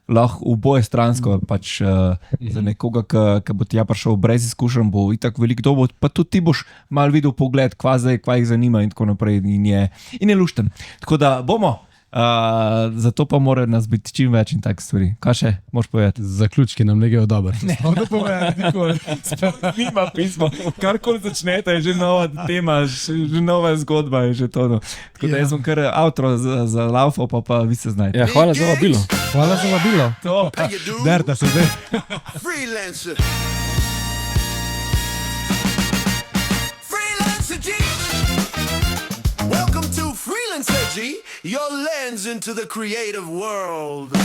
lahko oboje stransko, pač za nekoga, ki bo ti prišel brez izkušenj, bo itak veliko dobo, pa tudi ti boš malo videl pogled, kva jih zanima in tako naprej in je lušten. Tako da bomo. Zato pa mora nas biti čim več in tak stvari. Kaj še moš povedati? Zaključki nam ne grejo dobro. Ne, da povedati nikoli. Nima pismo. Karkoli začnete, je že nova tema, že nova zgodba je že to. No. Tako da jaz sem kar outro za laufo, pa vi se znajte. Ja, hvala za vabilo. Hvala za vabilo. Derta se zdaj. Freelancer. Welcome to Freelancer G, your lens into the creative world.